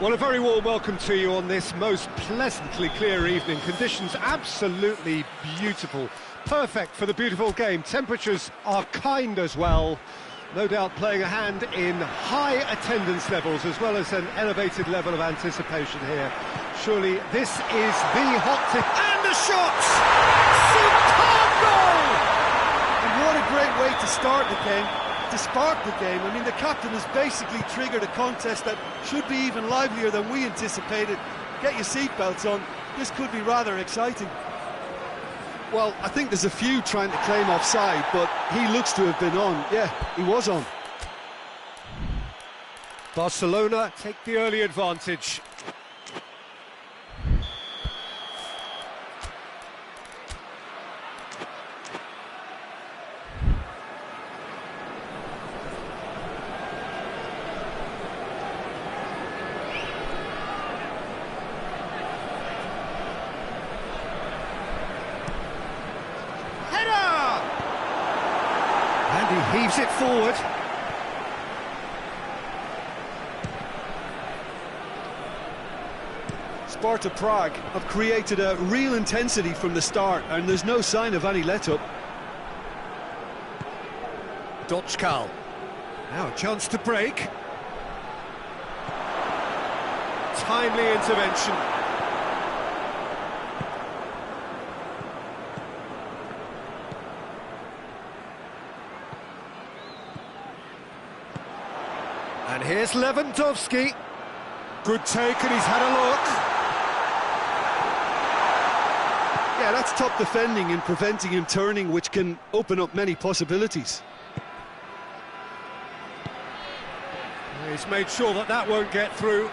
Well, a very warm welcome to you on this most pleasantly clear evening. Conditions absolutely beautiful. Perfect for the beautiful game. Temperatures are kind as well. No doubt playing a hand in high attendance levels as well as an elevated level of anticipation here. Surely this is the hot tip. And the shots! Superb goal! And what a great way to start the game. To spark the game. I mean, the captain has basically triggered a contest that should be even livelier than we anticipated. Get your seatbelts on. This could be rather exciting. Well, I think there's a few trying to claim offside, but he looks to have been on. Yeah, he was on. Barcelona take the early advantage. He heaves it forward. Sparta Prague have created a real intensity from the start, and there's no sign of any let-up. Tuankn. Now a chance to break. Timely intervention. And here's Lewandowski. Good take, and he's had a look. Yeah, that's top defending and preventing him turning, which can open up many possibilities. He's made sure that that won't get through.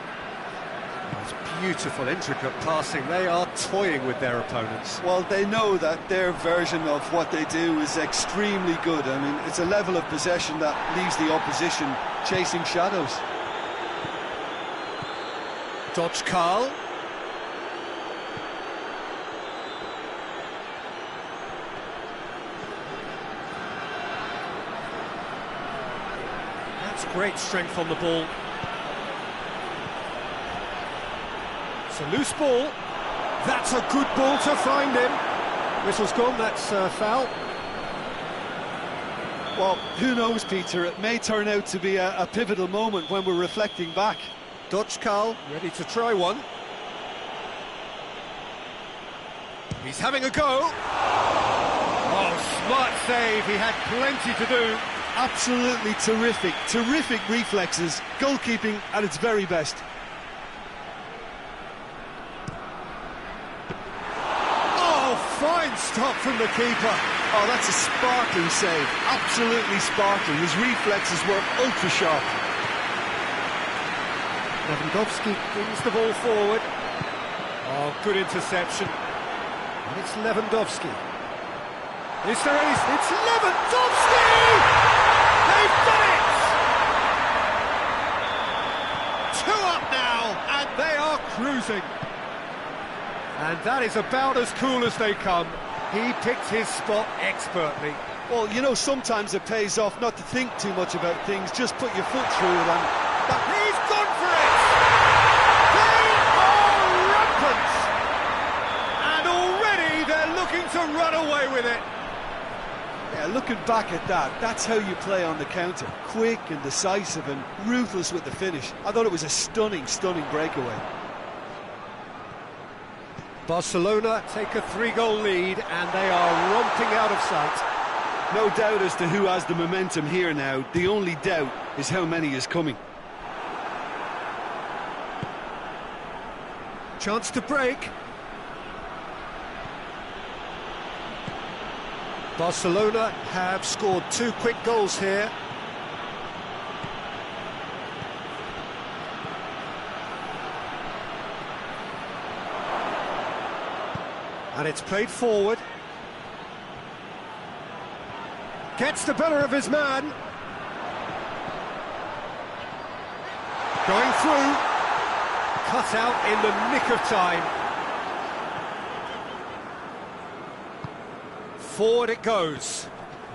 It's beautiful, intricate passing. They are toying with their opponents. Well, they know that their version of what they do is extremely good. I mean, it's a level of possession that leaves the opposition chasing shadows. Tuankn. That's great strength on the ball. It's a loose ball. That's a good ball to find him. Whistle's gone, that's foul. Well, who knows, Peter? It may turn out to be a pivotal moment when we're reflecting back. Tuankn ready to try one. He's having a go. Oh, smart save. He had plenty to do. Absolutely terrific. Terrific reflexes. Goalkeeping at its very best. Fine stop from the keeper. Oh, that's a sparkling save. Absolutely sparkling. His reflexes were ultra sharp. Lewandowski brings the ball forward. Oh, good interception. And it's Lewandowski. Is there any... It's Lewandowski! They've done it! 2 up now, and they are cruising. And that is about as cool as they come. He picked his spot expertly. Well, you know, sometimes it pays off not to think too much about things, just put your foot through it and... He's gone for it! They are rampant! And already they're looking to run away with it. Yeah, looking back at that, that's how you play on the counter. Quick and decisive and ruthless with the finish. I thought it was a stunning, stunning breakaway. Barcelona take a 3-goal lead and they are romping out of sight. No doubt as to who has the momentum here now. The only doubt is how many is coming. Chance to break. Barcelona have scored 2 quick goals here. And it's played forward. Gets the better of his man. Going through. Cut out in the nick of time. Forward it goes.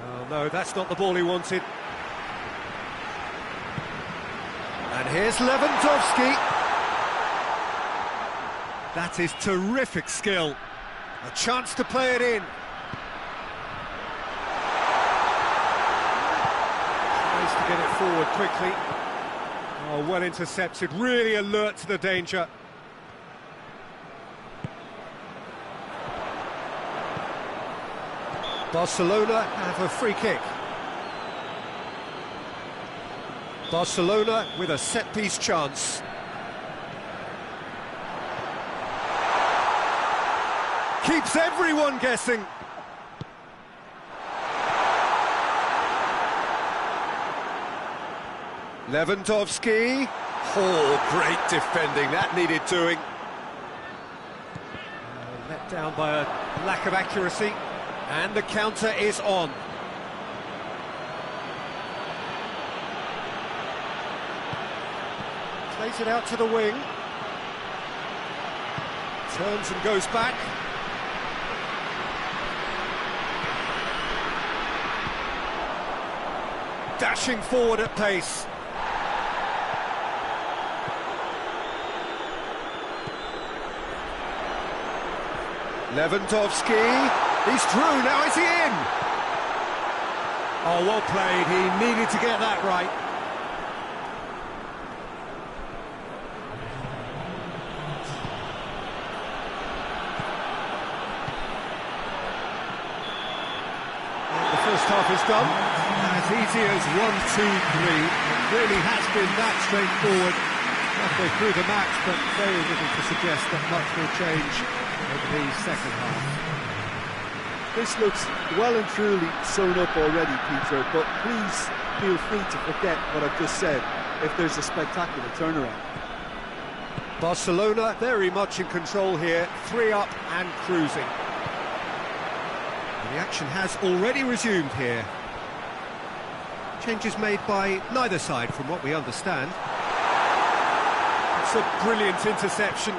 Oh no, that's not the ball he wanted. And here's Lewandowski. That is terrific skill. A chance to play it in. Tries to get it forward quickly. Oh, well intercepted, really alert to the danger. Barcelona have a free kick. Barcelona with a set-piece chance. Keeps everyone guessing. Lewandowski. Oh, great defending, that needed doing. Let down by a lack of accuracy, and the counter is on. Plays it out to the wing. Turns and goes back. Dashing forward at pace. Lewandowski, he's through, now is he in? Oh, well played, he needed to get that right. And the first half is done. As easy as 1, 2, 3. It really has been that straightforward. Halfway through the match, but very little to suggest that much will change in the second half. This looks well and truly sewn up already, Peter, but please feel free to forget what I've just said if there's a spectacular turnaround. Barcelona very much in control here, 3 up and cruising. And the action has already resumed here. Changes made by neither side from what we understand. It's a brilliant interception.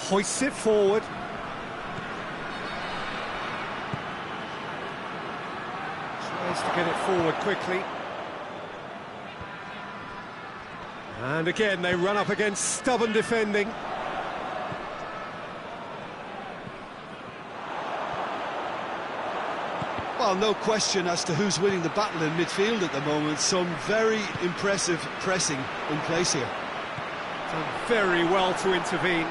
Hoists it forward. Tries to get it forward quickly. And again they run up against stubborn defending. Well, no question as to who's winning the battle in midfield at the moment. Some very impressive pressing in place here. Done very well to intervene.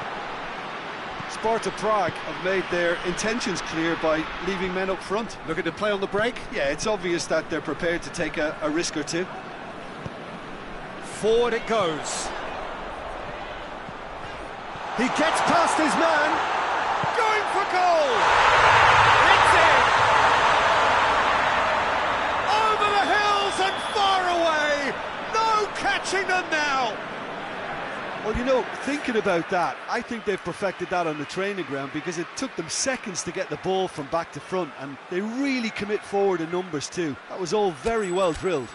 Sparta Prague have made their intentions clear by leaving men up front. Looking to play on the break. Yeah, it's obvious that they're prepared to take a risk or two. Forward it goes. He gets past his man. Going for goal. It's in. Over the hills and far away. No catching them now. Well, you know, thinking about that, I think they've perfected that on the training ground because it took them seconds to get the ball from back to front, and they really commit forward in numbers too. That was all very well drilled.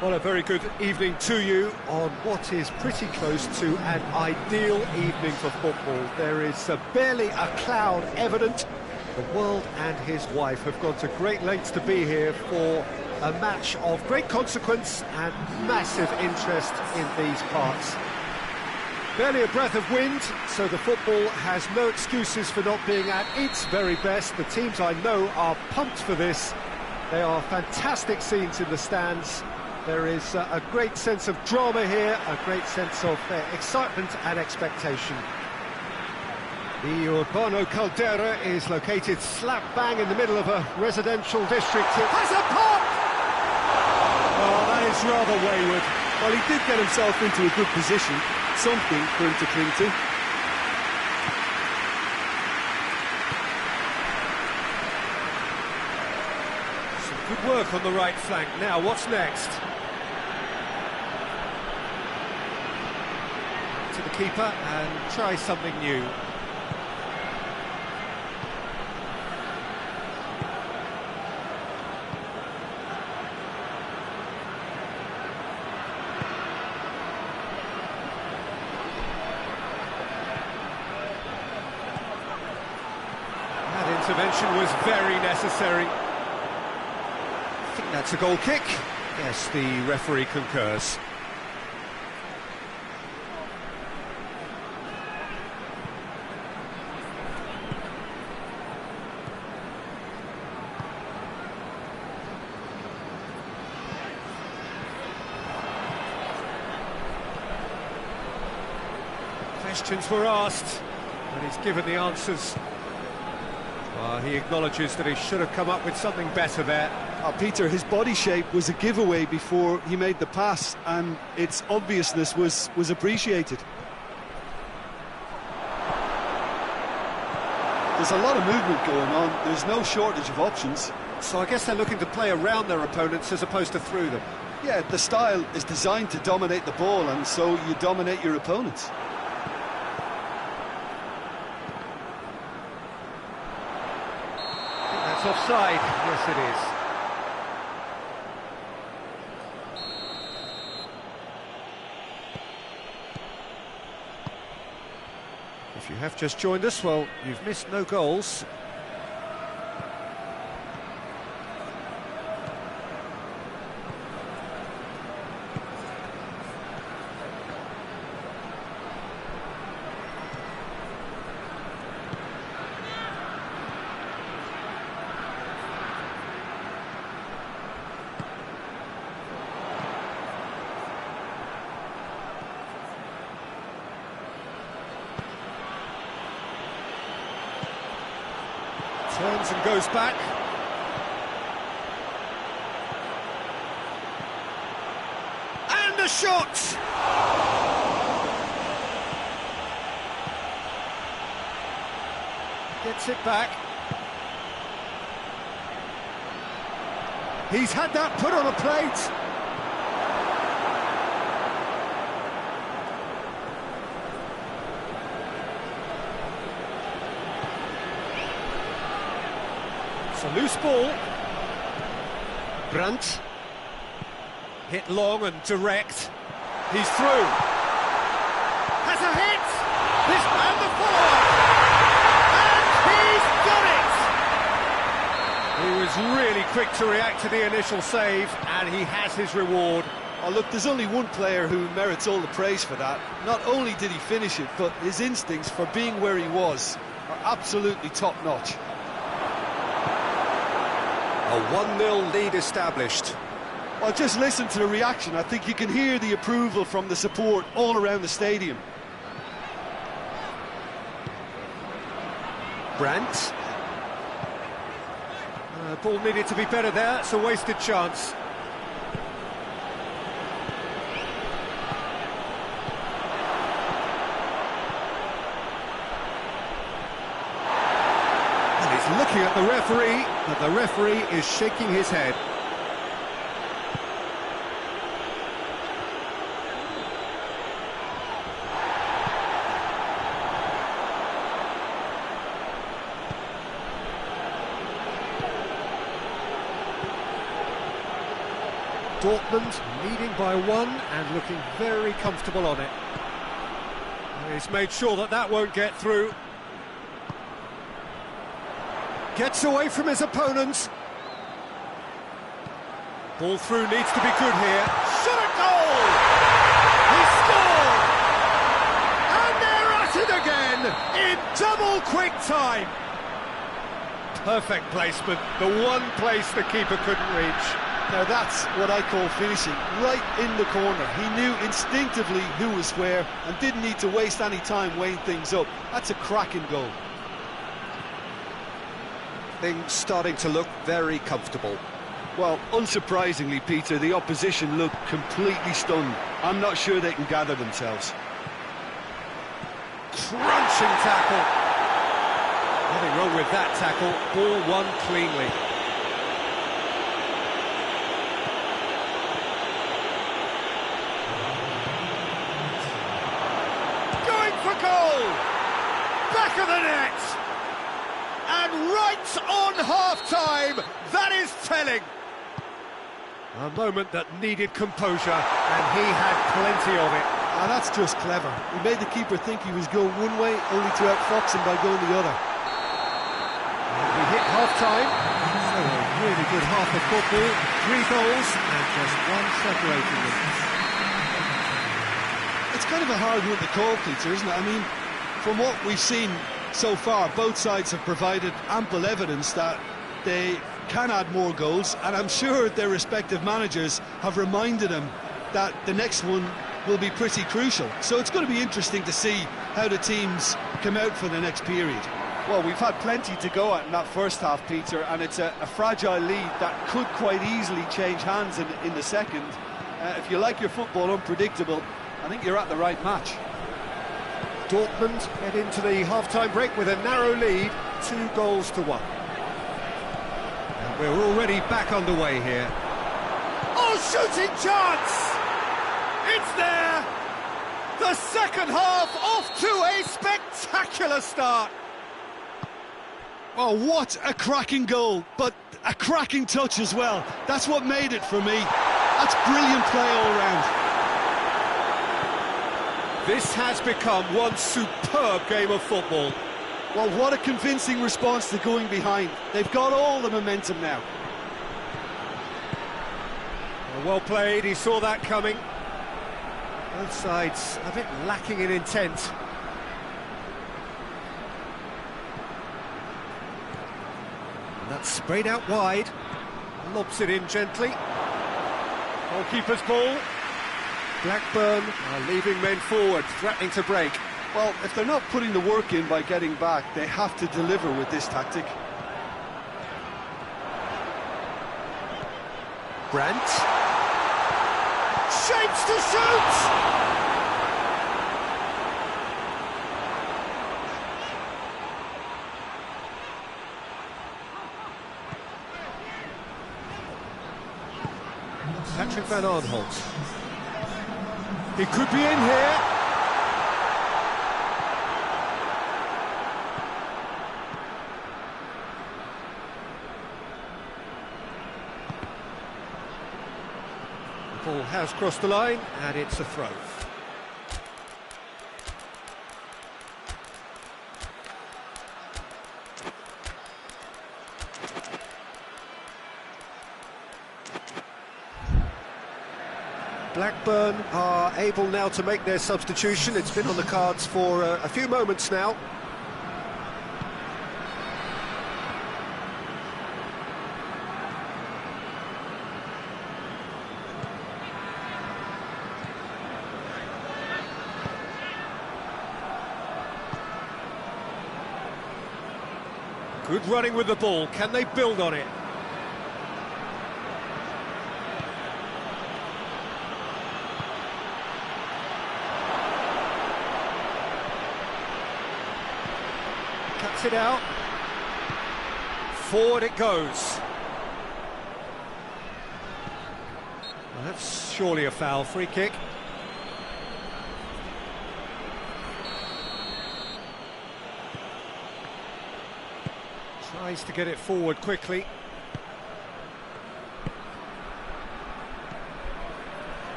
Well, a very good evening to you on what is pretty close to an ideal evening for football. There is barely a cloud evident. The world and his wife have gone to great lengths to be here for a match of great consequence and massive interest in these parts. Barely a breath of wind, so the football has no excuses for not being at its very best. The teams I know are pumped for this. They are fantastic scenes in the stands. There is a great sense of drama here, a great sense of excitement and expectation. The Urbano Caldera is located slap bang in the middle of a residential district. It has a pop! Oh, that is rather wayward. Well, he did get himself into a good position, something for him to cling to. Some good work on the right flank. Now, what's next? To the keeper and try something new. That intervention was very necessary. I think that's a goal kick. Yes, the referee concurs. Questions were asked, and he's given the answers. Well, he acknowledges that he should have come up with something better there. Peter, his body shape was a giveaway before he made the pass, and its obviousness was appreciated. There's a lot of movement going on. There's no shortage of options. So I guess they're looking to play around their opponents as opposed to through them. Yeah, the style is designed to dominate the ball, and so you dominate your opponents. That's offside. Yes, it is. If you have just joined us, well, you've missed no goals. Turns and goes back. And a shot! Gets it back. He's had that put on a plate. It's a loose ball. Brandt. Hit long and direct. He's through. Has a hit! This and the follow-up! And he's done it! He was really quick to react to the initial save, and he has his reward. Oh, look, there's only one player who merits all the praise for that. Not only did he finish it, but his instincts for being where he was are absolutely top-notch. A 1-0 lead established. Well, just listen to the reaction. I think you can hear the approval from the support all around the stadium. Brandt. Ball needed to be better there. It's a wasted chance. And he's looking at the referee, but the referee is shaking his head. Dortmund leading by one and looking very comfortable on it. He's made sure that that won't get through. Gets away from his opponents. Ball through needs to be good here. Shot at goal! He scored! And they're at it again in double quick time. Perfect placement, the one place the keeper couldn't reach. Now that's what I call finishing, right in the corner. He knew instinctively who was where and didn't need to waste any time weighing things up. That's a cracking goal. Things starting to look very comfortable. Well, unsurprisingly, Peter, the opposition look completely stunned. I'm not sure they can gather themselves. Crunching tackle. Nothing wrong with that tackle. Ball won cleanly. Going for goal! Back of the net! And right on half-time, that is telling. A moment that needed composure, and he had plenty of it. And that's just clever. He made the keeper think he was going one way, only to outfox him by going the other. And we hit half-time, so a really good half of football, 3 goals, and just one separating them. It's kind of a hard one to call, Peter, isn't it? I mean, from what we've seen so far, both sides have provided ample evidence that they can add more goals, and I'm sure their respective managers have reminded them that the next one will be pretty crucial. So it's going to be interesting to see how the teams come out for the next period. Well, we've had plenty to go at in that first half, Peter, and it's a fragile lead that could quite easily change hands in the second. If you like your football unpredictable, I think you're at the right match. Dortmund head into the half-time break with a narrow lead, 2-1. And we're already back underway here. Oh, shooting chance! It's there! The second half off to a spectacular start. Oh, what a cracking goal, but a cracking touch as well. That's what made it for me. That's brilliant play all round. This has become one superb game of football. Well, what a convincing response to going behind. They've got all the momentum now. Well played, he saw that coming. Both sides a bit lacking in intent. And that's sprayed out wide. Lobs it in gently. Goalkeeper's ball. Blackburn are leaving men forward, threatening to break. Well, if they're not putting the work in by getting back, they have to deliver with this tactic. Brandt. Shapes to shoot! Patrick van Aanholt. He could be in here. The ball has crossed the line, and it's a throw. Blackburn are able now to make their substitution. It's been on the cards for a few moments now. Good running with the ball. Can they build on it? Cuts it out. Forward it goes. Well, that's surely a foul. Free kick. Tries to get it forward quickly.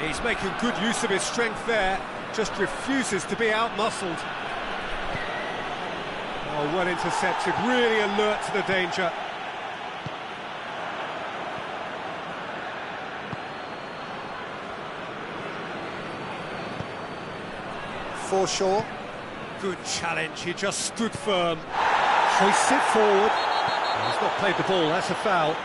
He's making good use of his strength there, just refuses to be out-muscled. Oh, well intercepted, really alert to the danger. Forshaw. Good challenge, he just stood firm. Hoists it forward. He's not played the ball, that's a foul.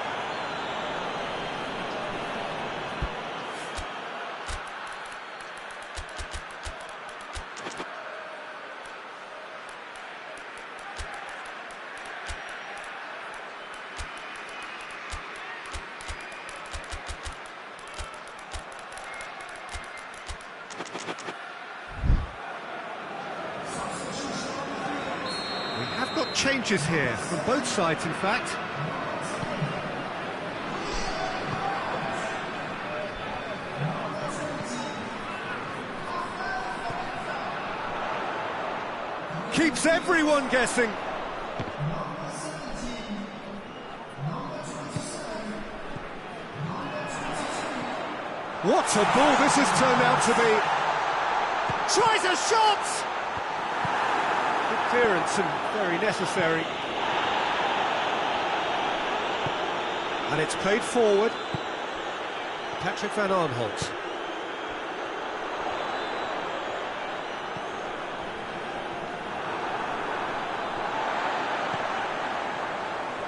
We have got changes here, from both sides in fact. Keeps everyone guessing. What a ball this has turned out to be. Tries a shot! Good clearance and very necessary. And it's played forward. Patrick van Aanholt.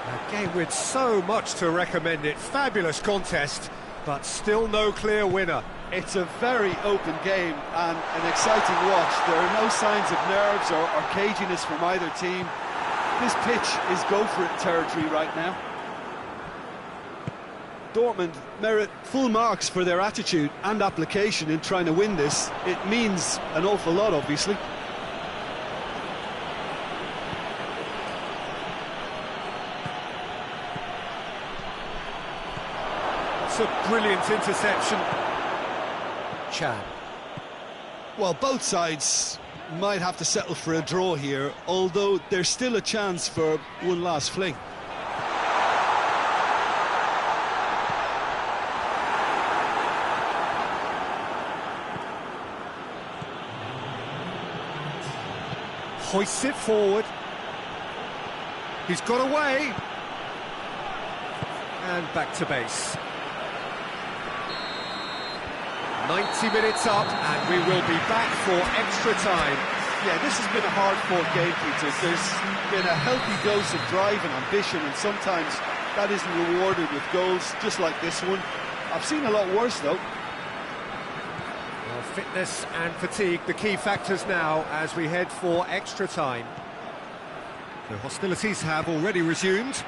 A game with so much to recommend it. Fabulous contest, but still no clear winner. It's a very open game and an exciting watch. There are no signs of nerves or caginess from either team. This pitch is go-for-it territory right now. Dortmund merit full marks for their attitude and application in trying to win this. It means an awful lot, obviously. It's a brilliant interception. Chan. Well, both sides might have to settle for a draw here, although there's still a chance for one last fling. Hoists it forward. He's got away. And back to base. 90 minutes up, and we will be back for extra time. Yeah, this has been a hard-fought game, Peter. There's been a healthy dose of drive and ambition, and sometimes that isn't rewarded with goals, just like this one. I've seen a lot worse, though. Well, fitness and fatigue, the key factors now as we head for extra time. The hostilities have already resumed.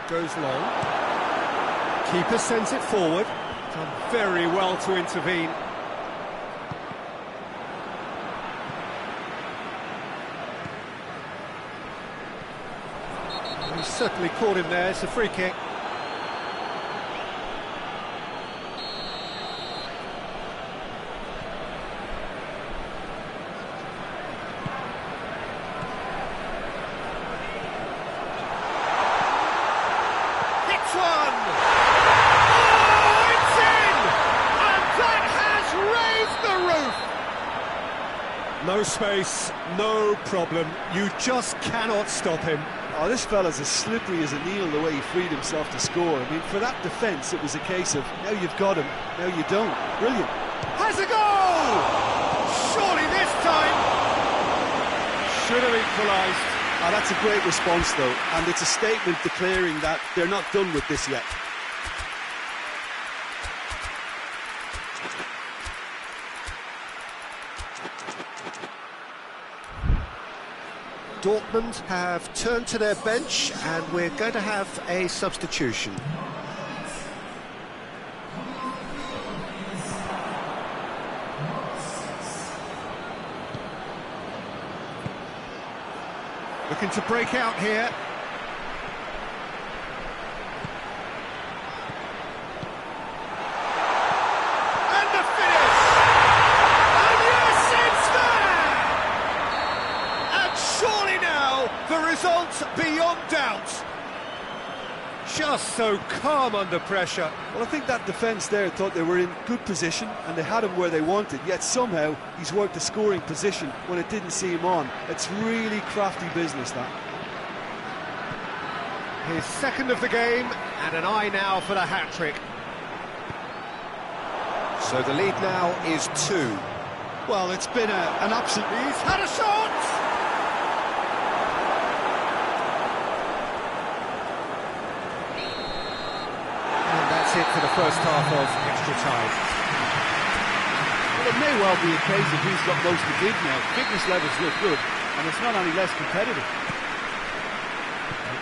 Goes long. Keeper sends it forward. Done very well to intervene. He certainly caught him there. It's a free kick. No space, no problem. You just cannot stop him. Oh, this fella's as slippery as an eel the way he freed himself to score. I mean, for that defence, it was a case of, now you've got him, now you don't. Brilliant. Has a goal! Surely this time! Should have equalised. Oh, that's a great response, though, and it's a statement declaring that they're not done with this yet. Dortmund have turned to their bench, and we're going to have a substitution. Looking to break out here. And the finish! And yes, it's there! And surely now, the result beyond doubt. just so calm under pressure. Well, I think that defence there thought they were in good position and they had him where they wanted, yet somehow he's worked a scoring position when it didn't see him on. It's really crafty business, that. His second of the game, and an eye now for the hat-trick. So the lead now is 2. Well, it's been an absolute... He's had a shot! And that's it for the first half of extra time. Well, it may well be a case of who's got most to give now. Fitness levels look good, and it's not any less competitive.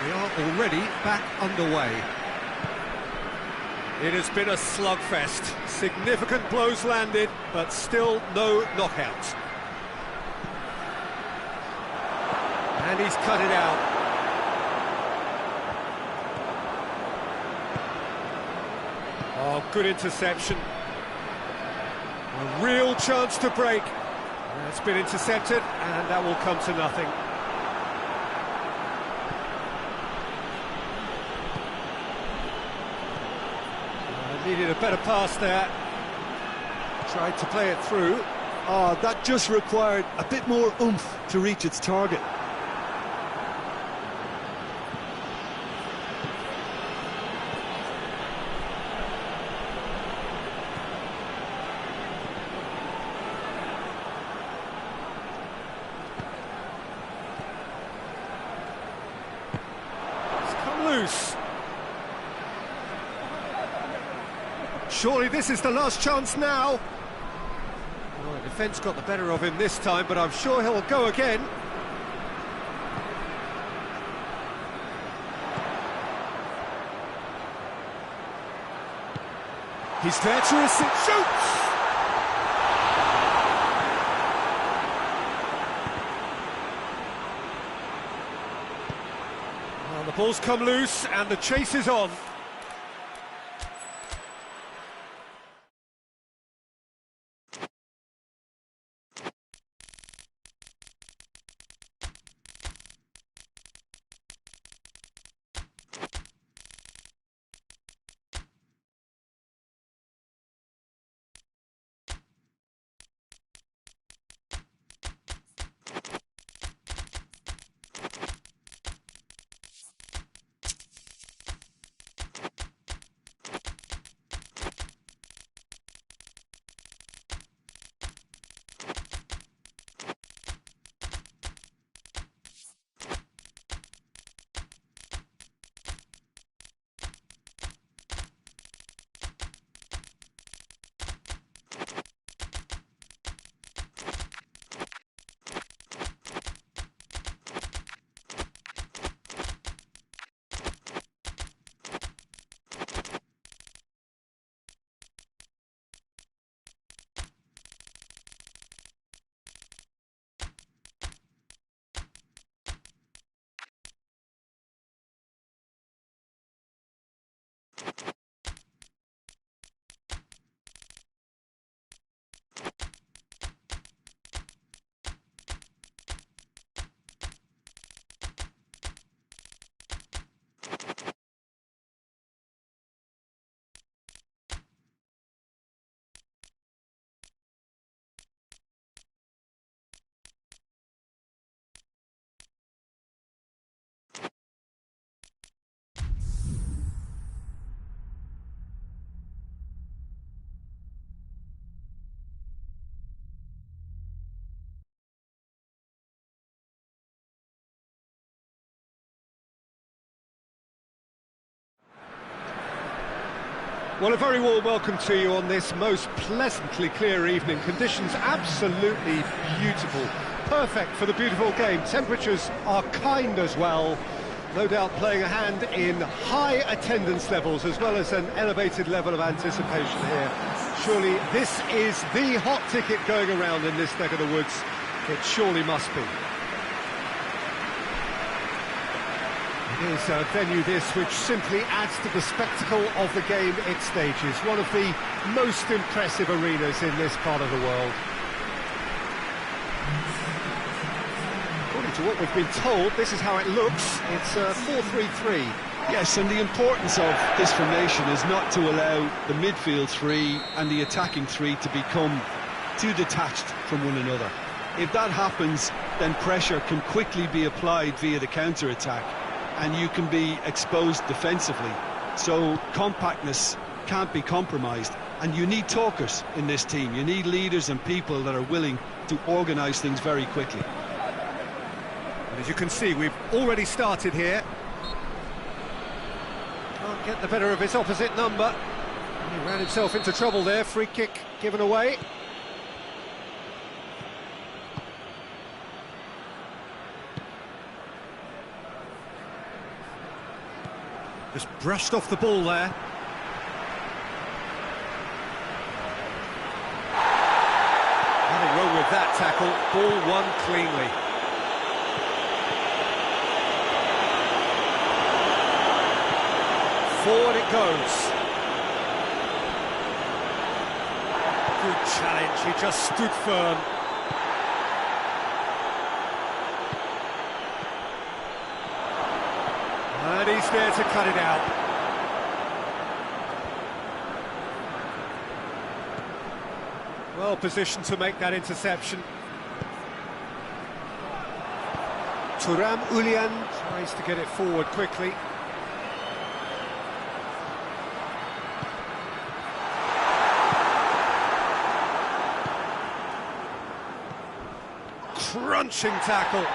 We are already back underway. It has been a slugfest. Significant blows landed, but still no knockouts. And he's cut it out. Oh, good interception. A real chance to break. It's been intercepted, and that will come to nothing. Needed a better pass there. Tried to play it through. Oh, that just required a bit more oomph to reach its target. It's come loose. Surely this is the last chance now. Oh, the defence got the better of him this time, but I'm sure he'll go again. He's there to assist. Shoots! Well, the ball's come loose and the chase is on. Well, a very warm welcome to you on this most pleasantly clear evening. Conditions absolutely beautiful. Perfect for the beautiful game. Temperatures are kind as well. No doubt playing a hand in high attendance levels as well as an elevated level of anticipation here. Surely this is the hot ticket going around in this neck of the woods. It surely must be. It is a venue this which simply adds to the spectacle of the game it stages. One of the most impressive arenas in this part of the world. According to what we've been told, this is how it looks. It's 4-3-3. Yes, and the importance of this formation is not to allow the midfield three and the attacking three to become too detached from one another. If that happens, then pressure can quickly be applied via the counter-attack, and you can be exposed defensively. So compactness can't be compromised, and you need talkers in this team. You need leaders and people that are willing to organise things very quickly. And as you can see, we've already started here. Can't get the better of his opposite number. He ran himself into trouble there. Free kick given away. Just brushed off the ball there. Nothing wrong with that tackle. Ball won cleanly. Forward it goes. Good challenge, he just stood firm. And he's there to cut it out. Well positioned to make that interception. Tuankn tries to get it forward quickly. Crunching tackle.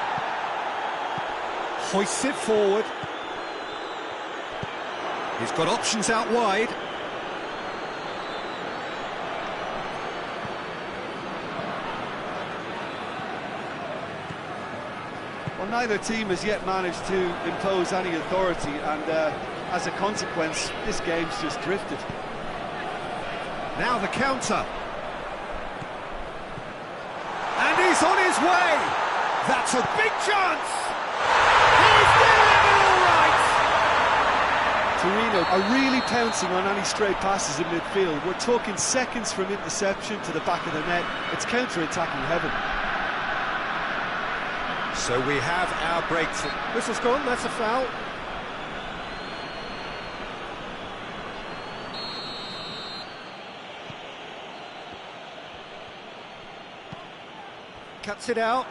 Hoists it forward. He's got options out wide. Well, neither team has yet managed to impose any authority, and as a consequence, this game's just drifted. Now the counter. And he's on his way! That's a big chance! He's delivered all right! Torino are really pouncing on any stray passes in midfield. We're talking seconds from interception to the back of the net. It's counter-attacking heaven. So we have our breakthrough. Whistle's gone, that's a foul. Cuts it out.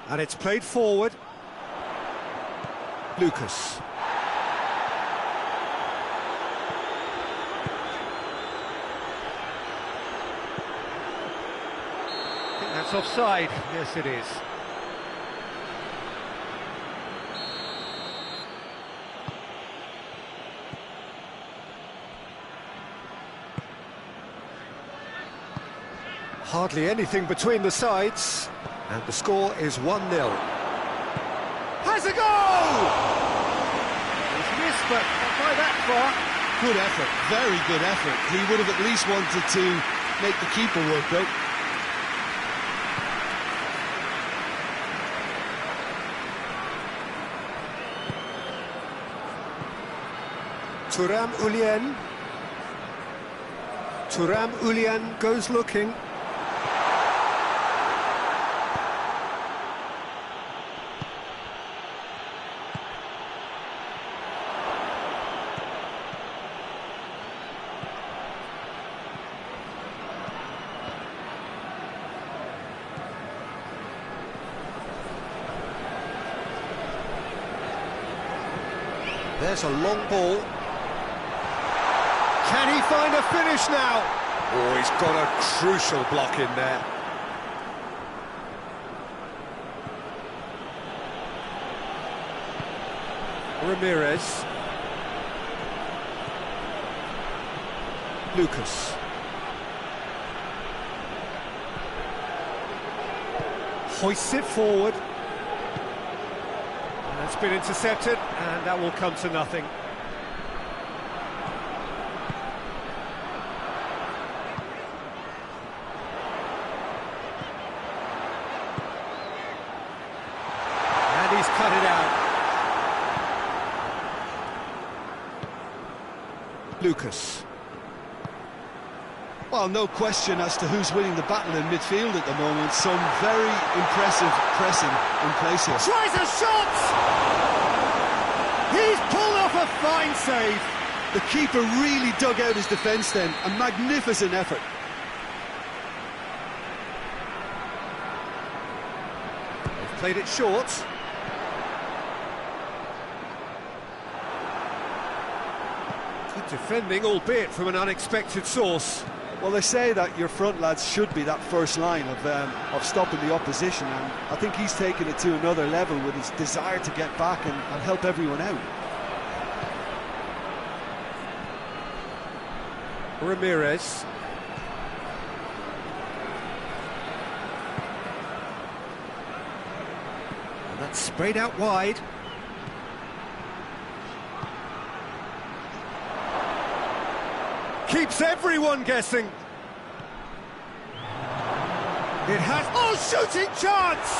And it's played forward. Lucas. I think that's offside. Yes, it is. Hardly anything between the sides, and the score is 1-0. Has a goal! He's missed, but not by that far. Good effort, very good effort. He would have at least wanted to make the keeper work, though. Tuankn goes looking. There's a long ball. Can he find a finish now? Oh, he's got a crucial block in there. Ramirez. Lucas. Hoists it forward. And it's been intercepted, and that will come to nothing. He's cut it out. Lucas. Well, no question as to who's winning the battle in midfield at the moment. Some very impressive pressing in place here. Tries a shot! He's pulled off a fine save. The keeper really dug out his defence then. A magnificent effort. They've played it short. Good defending, albeit from an unexpected source. Well, they say that your front lads should be that first line of stopping the opposition, and I think he's taken it to another level with his desire to get back and help everyone out. Ramirez. And that's sprayed out wide. Keeps everyone guessing. It has... Oh, shooting chance!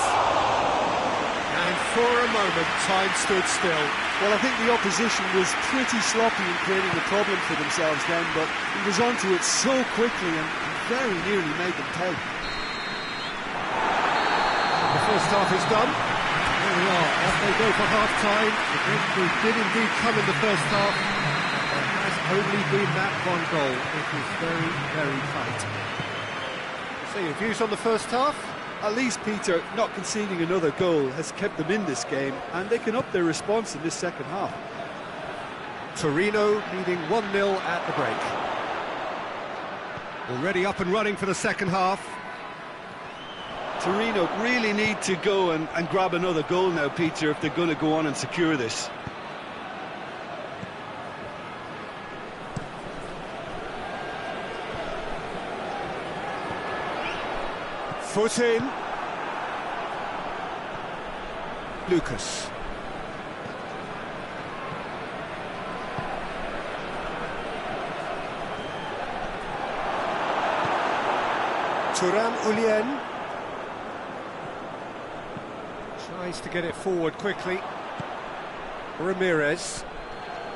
And for a moment, time stood still. Well, I think the opposition was pretty sloppy in creating a problem for themselves then, but he was onto it so quickly and very nearly made them pay. The first half is done. There we are, off they go for half-time. The victory did indeed come in the first half. There has only been that one goal. It was very, very tight. So your views on the first half? At least, Peter, not conceding another goal has kept them in this game, and they can up their response in this second half. Torino leading 1-0 at the break. Already up and running for the second half. Torino really need to go and grab another goal now, Peter, if they're going to go on and secure this. Foot in. Lucas. Tuankn tries to get it forward quickly. Ramirez.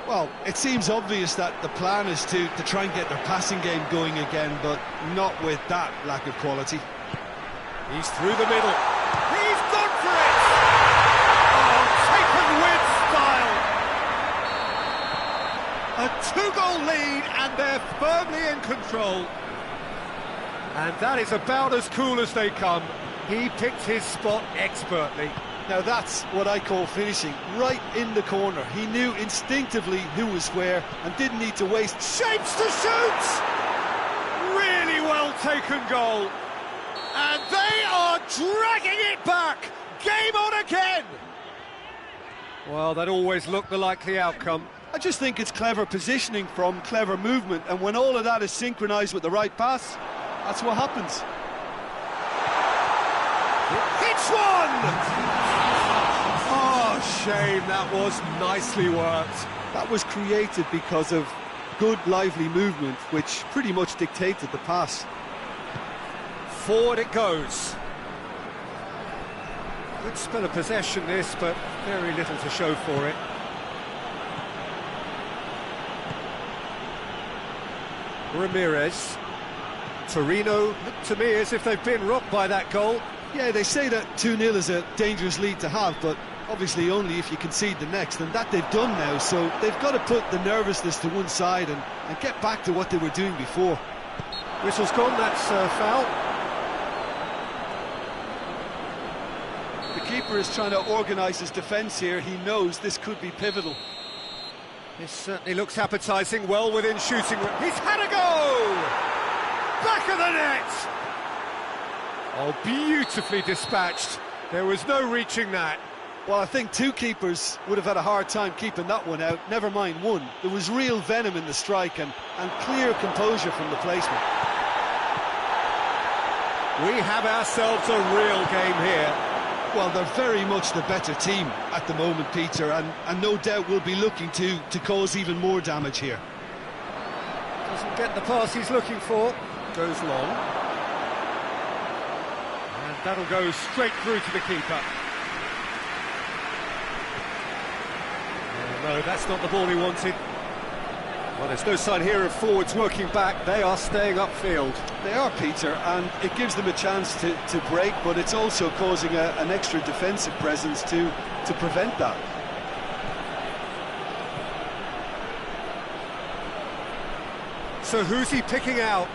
Well, it seems obvious that the plan is to try and get their passing game going again, but not with that lack of quality. He's through the middle. He's gone for it! Oh, taken with style! A two-goal lead, and they're firmly in control. And that is about as cool as they come. He picked his spot expertly. Now that's what I call finishing, right in the corner. He knew instinctively who was where and didn't need to waste. Shapes to shoot! Really well taken goal. And they are dragging it back! Game on again! Well, that always looked the likely outcome. I just think it's clever positioning from clever movement, and when all of that is synchronised with the right pass, that's what happens. Hits one! Oh, shame, that was nicely worked. That was created because of good, lively movement, which pretty much dictated the pass. Forward it goes. Good spell of possession this, but very little to show for it. Ramirez. Torino look to me as if they've been rocked by that goal. Yeah, they say that 2-0 is a dangerous lead to have, but obviously only if you concede the next, and that they've done now, so they've got to put the nervousness to one side and get back to what they were doing before. Whistle's gone, that's foul. The keeper is trying to organise his defence here. He knows this could be pivotal. This certainly looks appetising, well within shooting. He's had a go! Back of the net! Oh, beautifully dispatched. There was no reaching that. Well, I think two keepers would have had a hard time keeping that one out, never mind one. There was real venom in the strike and clear composure from the placement. We have ourselves a real game here. Well, they're very much the better team at the moment, Peter, and no doubt will be looking to cause even more damage here. Doesn't get the pass he's looking for. Goes long. And that'll go straight through to the keeper. Oh, no, that's not the ball he wanted. Well, there's no sign here of forwards working back. They are staying upfield. They are, Peter, and it gives them a chance to break, but it's also causing an extra defensive presence to prevent that. So who's he picking out?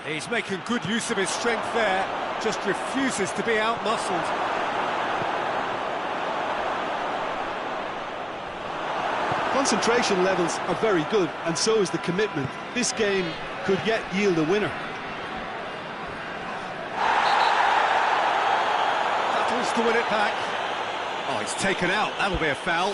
He's making good use of his strength there, just refuses to be out-muscled. Concentration levels are very good, and so is the commitment. This game could yet yield a winner. Battles to win it back. Oh, he's taken out. That'll be a foul.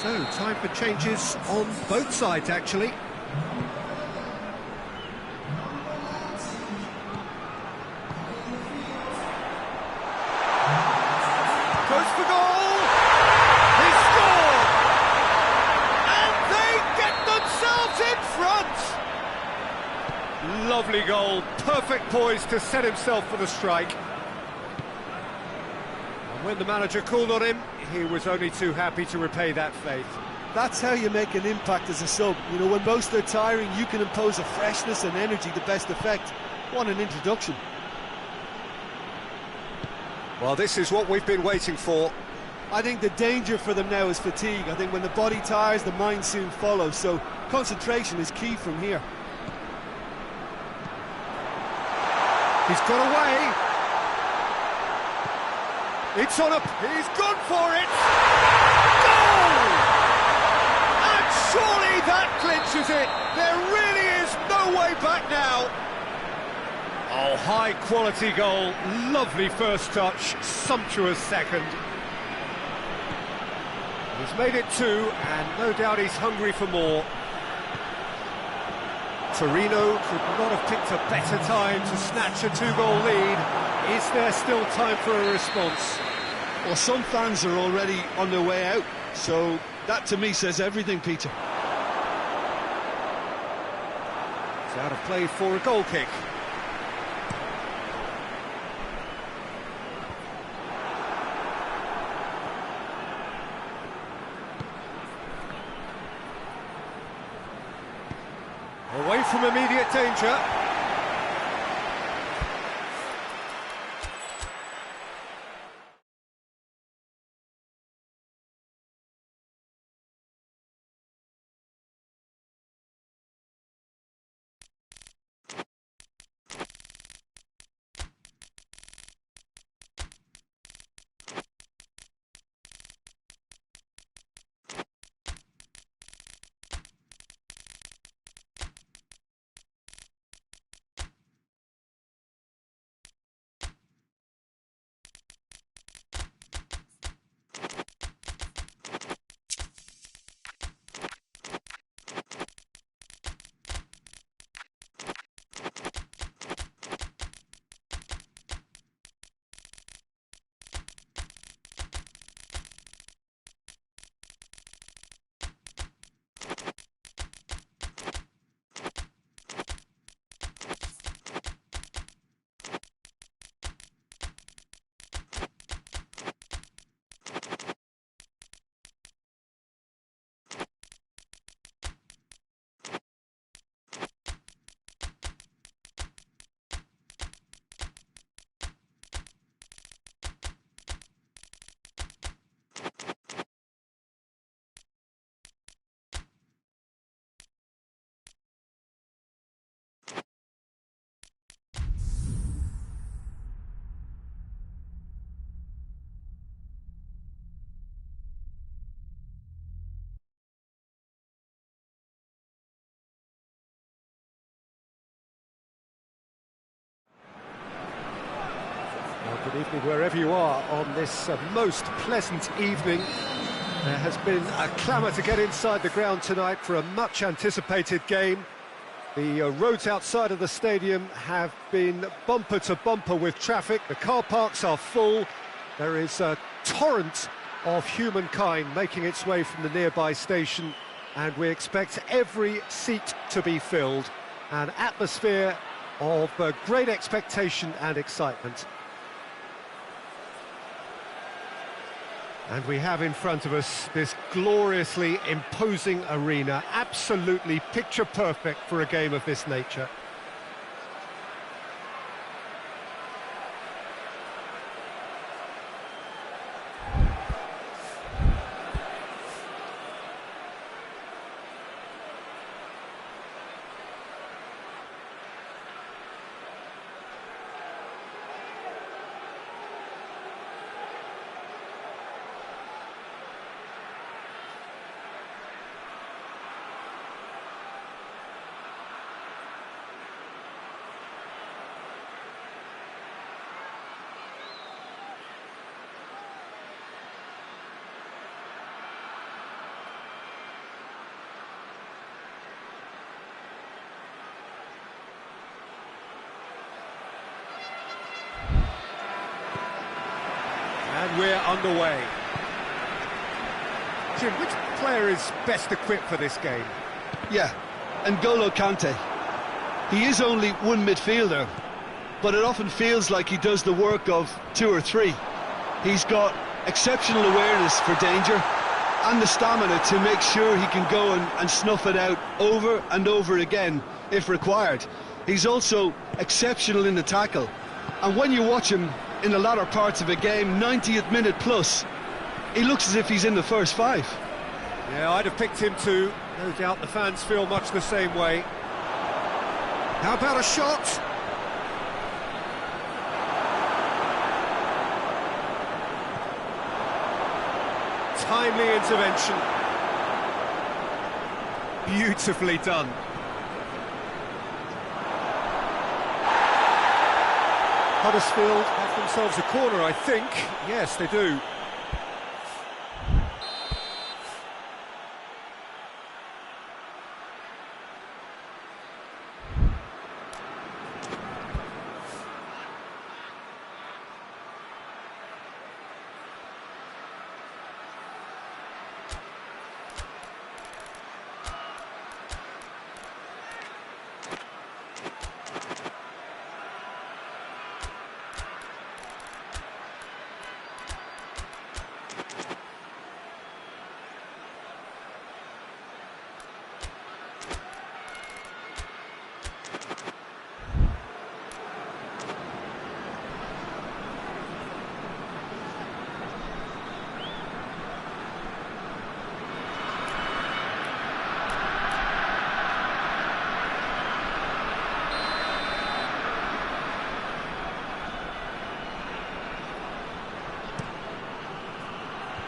So, time for changes on both sides, actually. Goes for goal! He scored! And they get themselves in front! Lovely goal, perfect poise to set himself for the strike. And when the manager called on him, he was only too happy to repay that faith. That's how you make an impact as a sub. You know, when most are tiring, you can impose a freshness and energy to best effect. What an introduction. Well, this is what we've been waiting for. I think the danger for them now is fatigue. I think when the body tires, the mind soon follows. So concentration is key from here. He's got away. It's on he's gone for it! Goal! And surely that clinches it! There really is no way back now! Oh, high quality goal, lovely first touch, sumptuous second. He's made it 2, and no doubt he's hungry for more. Torino could not have picked a better time to snatch a 2-goal lead. Is there still time for a response? Well, some fans are already on their way out, so that to me says everything, Peter. It's out of play for a goal kick. Away from immediate danger. Good evening wherever you are on this most pleasant evening. There has been a clamour to get inside the ground tonight for a much-anticipated game. The roads outside of the stadium have been bumper to bumper with traffic. The car parks are full. There is a torrent of humankind making its way from the nearby station, and we expect every seat to be filled. An atmosphere of great expectation and excitement. And we have in front of us this gloriously imposing arena, absolutely picture perfect for a game of this nature. And we're underway. Jim, which player is best equipped for this game? Yeah, N'Golo Kante. He is only one midfielder, but it often feels like he does the work of two or three. He's got exceptional awareness for danger and the stamina to make sure he can go and snuff it out over and over again if required. He's also exceptional in the tackle, and when you watch him in the latter parts of a game, 90th minute plus, he looks as if he's in the first five. Yeah, I'd have picked him too. No doubt the fans feel much the same way. How about a shot? Timely intervention. Beautifully done. Huddersfield have themselves a corner, I think. Yes, they do.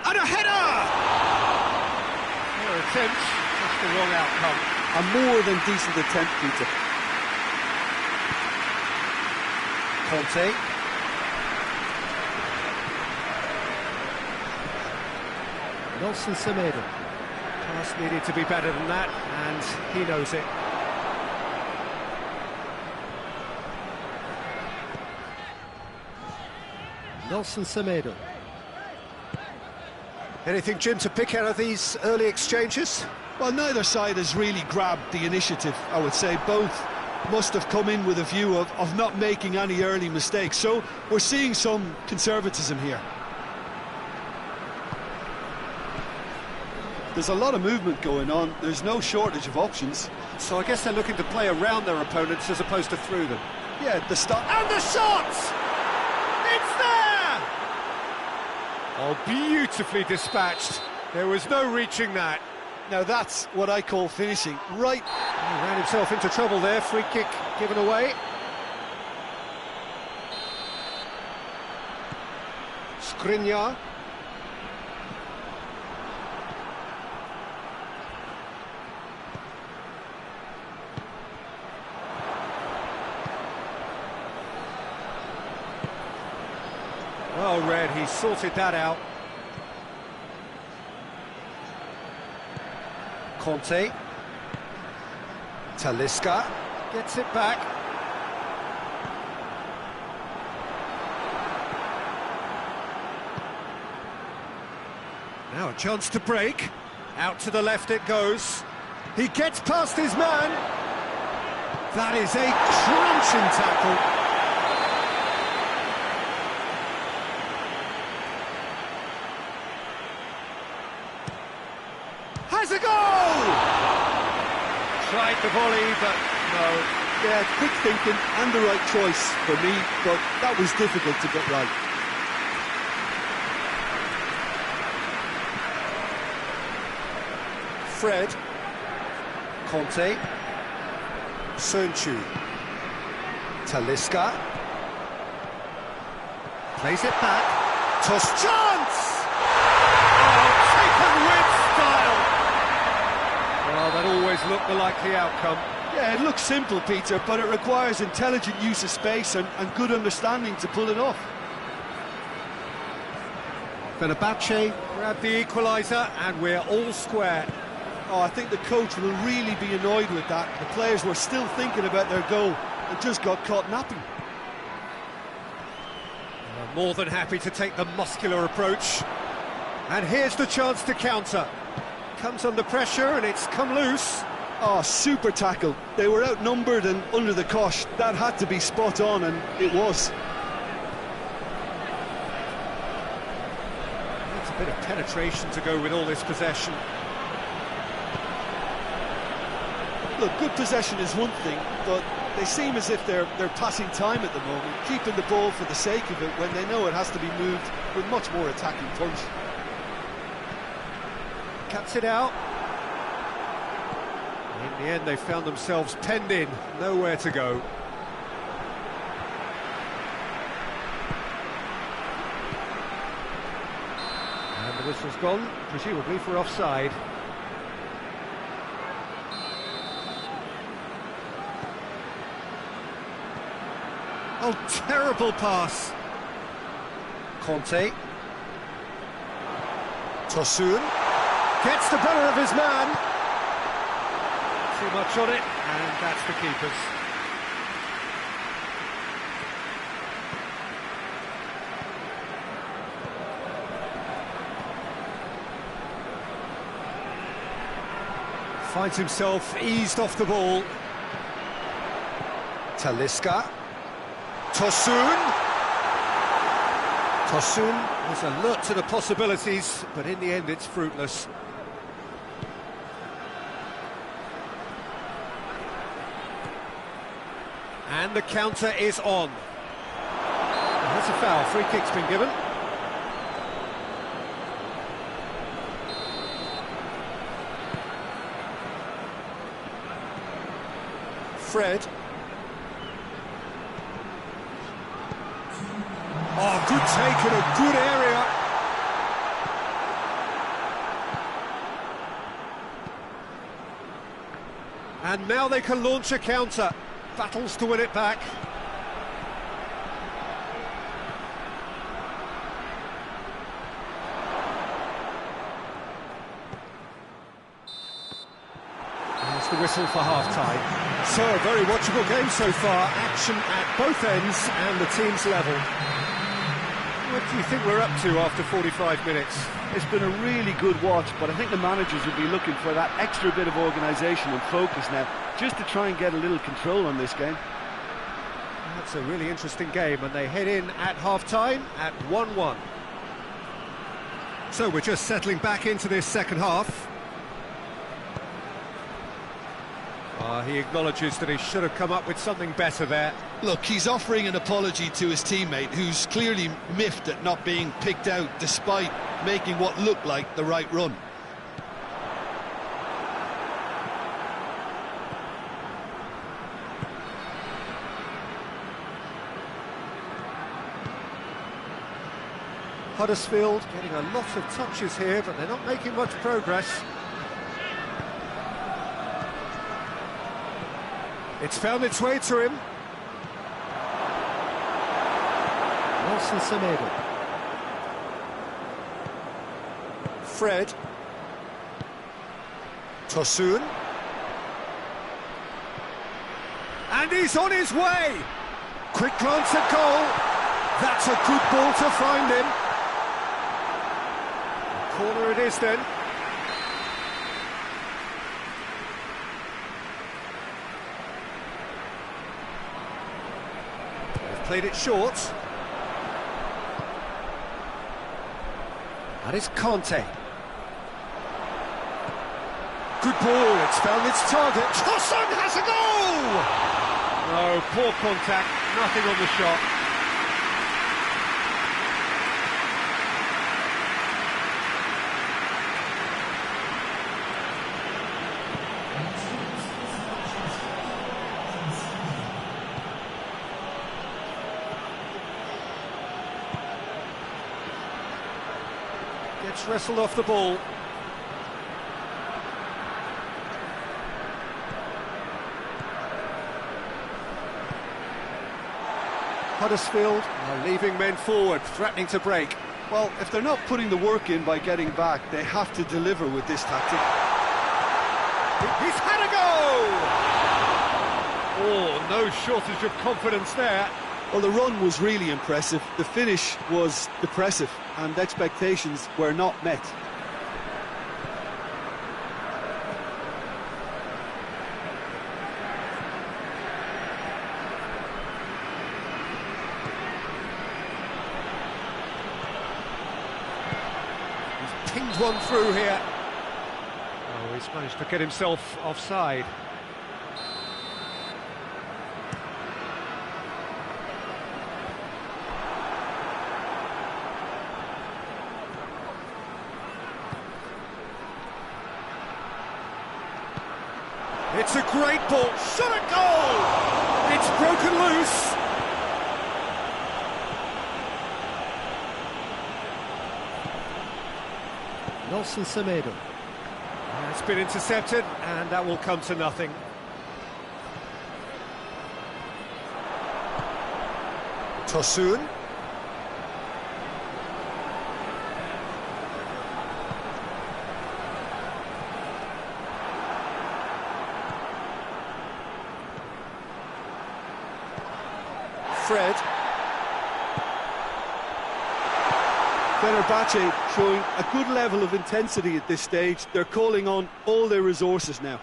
And a header! Their attempt, just the wrong outcome. A more than decent attempt, Peter. Conte. Nelson Semedo. Pass needed to be better than that, and he knows it. Nelson Semedo. Anything, Jim, to pick out of these early exchanges? Well, neither side has really grabbed the initiative, I would say. Both must have come in with a view of not making any early mistakes. So we're seeing some conservatism here. There's a lot of movement going on. There's no shortage of options. So I guess they're looking to play around their opponents as opposed to through them. Yeah, the start. And the shot! It's there! Oh, beautifully dispatched. There was no reaching that. Now that's what I call finishing. Right. He ran himself into trouble there. Free kick given away. Skriniar. Well read, he sorted that out. Conte. Talisca gets it back. Now a chance to break. Out to the left it goes. He gets past his man. That is a crunching tackle. Has a goal! Tried the volley, but no. Yeah, quick thinking and the right choice for me, but that was difficult to get right. Fred. Conte. Sunchu. Talisca. Plays it back. Toss chance! Oh, taken with style! Well, that always looked the likely outcome. Yeah, it looks simple, Peter, but it requires intelligent use of space and good understanding to pull it off. Fenerbahce grabbed the equaliser, and we're all square. Oh, I think the coach will really be annoyed with that. The players were still thinking about their goal and just got caught napping. More than happy to take the muscular approach. And here's the chance to counter. Comes under pressure and it's come loose. Oh, super tackle. They were outnumbered and under the cosh. That had to be spot on, and it was. That's a bit of penetration to go with all this possession. Look, good possession is one thing, but they seem as if they're passing time at the moment, keeping the ball for the sake of it when they know it has to be moved with much more attacking punch. Cuts it out. In the end, they found themselves penned in, nowhere to go. And the whistle's gone, presumably for offside. Oh, terrible pass. Conte. Tosun. Gets the better of his man. Too much on it, and that's the keeper's. Finds himself eased off the ball. Talisca. Tosun. Tosun was alert to the possibilities, but in the end it's fruitless. And the counter is on. That's a foul. Free kick's been given. Fred. Oh, good take in a good area. And now they can launch a counter. Battles to win it back. There's the whistle for half-time. So, a very watchable game so far. Action at both ends and the team's level. What do you think we're up to after 45 minutes? It's been a really good watch, but I think the managers will be looking for that extra bit of organisation and focus now, just to try and get a little control on this game. That's a really interesting game, and they head in at half-time at 1-1. So we're just settling back into this second half. He acknowledges that he should have come up with something better there. Look, he's offering an apology to his teammate, who's clearly miffed at not being picked out despite making what looked like the right run. Huddersfield getting a lot of touches here, but they're not making much progress. It's found its way to him. Nelson Semedo. Fred. Tuankn. And he's on his way! Quick glance at goal. That's a good ball to find him. Corner it is then. They've played it short. And it's Conte. Good ball, it's found its target. Tuankn has a goal! No, poor contact, nothing on the shot. Gets wrestled off the ball. Huddersfield are leaving men forward, threatening to break. Well, if they're not putting the work in by getting back, they have to deliver with this tactic. He's had a goal! Oh, no shortage of confidence there. Well, the run was really impressive. The finish was depressive, and expectations were not met. Pinged one through here. Oh, he's managed to get himself offside. It's a great ball. Shot at goal! It's broken loose. Nelson Semedo. It's been intercepted, and that will come to nothing. Tuankn. Fred. Fenerbahce showing a good level of intensity at this stage. They're calling on all their resources now.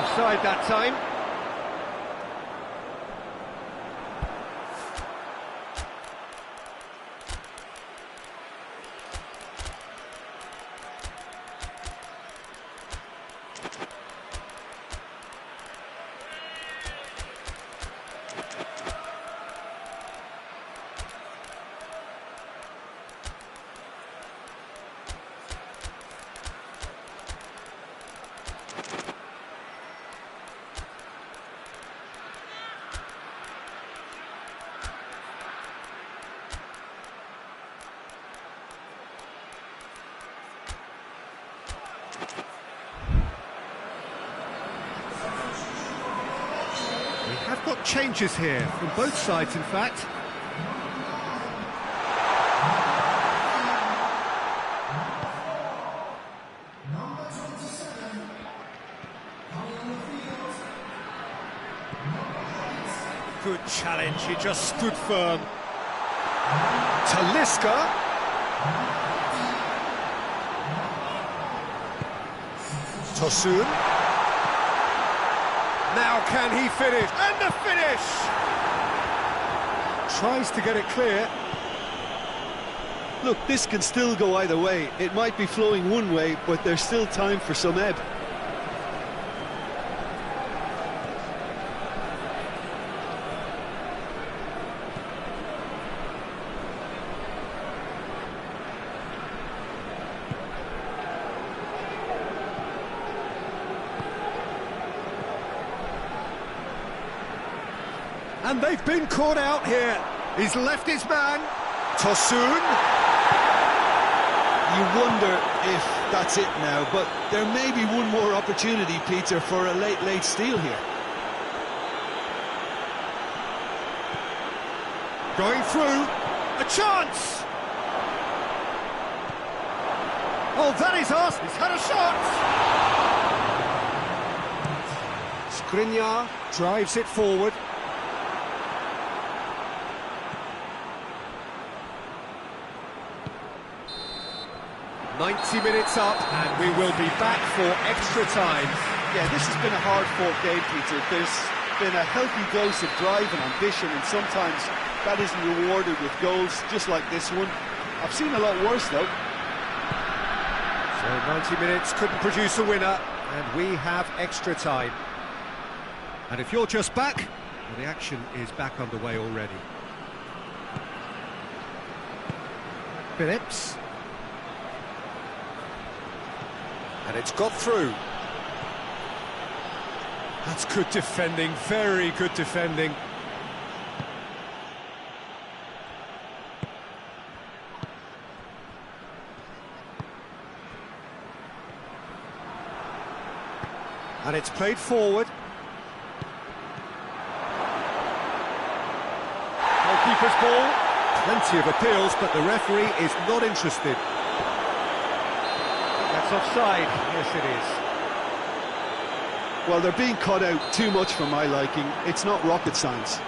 Offside that time. We have got changes here, from both sides in fact. Good challenge, he just stood firm. Talisca. Tuankn. Now can he finish? And the finish! Tries to get it clear. Look, this can still go either way. It might be flowing one way, but there's still time for some ebb. And they've been caught out here. He's left his man. Tuankn. You wonder if that's it now, but there may be one more opportunity, Peter, for a late steal here. Going through, a chance! Oh, that is us! He's had a shot! Skriniar drives it forward. "90 minutes up, and we will be back for extra time." Yeah, this has been a hard-fought game, Peter. There's been a healthy dose of drive and ambition, and sometimes that isn't rewarded with goals, just like this one. I've seen a lot worse, though. So 90 minutes couldn't produce a winner, and we have extra time. And if you're just back, well, the action is back underway already. Phillips. And it's got through. That's good defending, very good defending. And it's played forward. Goalkeeper's ball. Plenty of appeals, but the referee is not interested. That's offside. Yes, it is. Well, they're being cut out too much for my liking. It's not rocket science.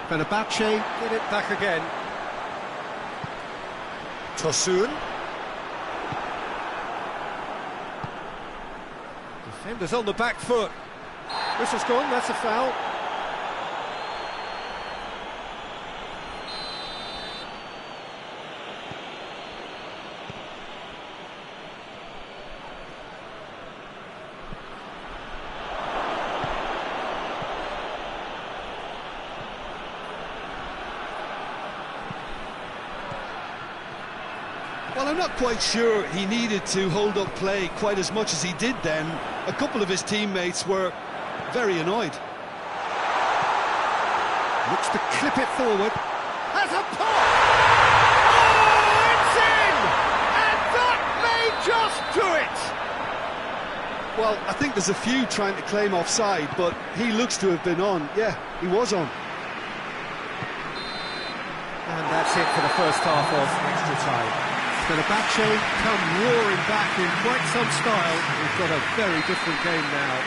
Fenerbahce get it back again. Tosun. Defenders on the back foot. Whistle's gone, that's a foul. Well, I'm not quite sure he needed to hold up play quite as much as he did then. A couple of his teammates were very annoyed. Looks to clip it forward. Has a pop! Oh, it's in! And that may just do it! Well, I think there's a few trying to claim offside, but he looks to have been on. Yeah, he was on. And that's it for the first half of extra time. Fenerbahce come roaring back in quite some style. We've got a very different game now.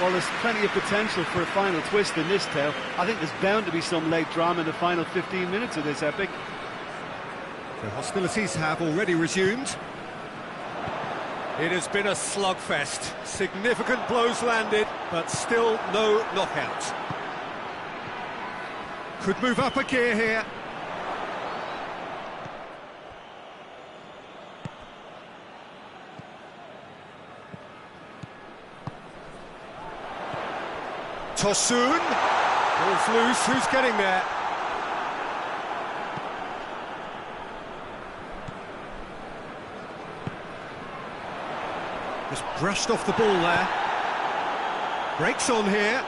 Well, there's plenty of potential for a final twist in this tale. I think there's bound to be some late drama in the final 15 minutes of this epic. The hostilities have already resumed. It has been a slugfest. Significant blows landed, but still no knockout. Could move up a gear here. Tosun. Ball's loose, who's getting there? Just brushed off the ball there. Breaks on here.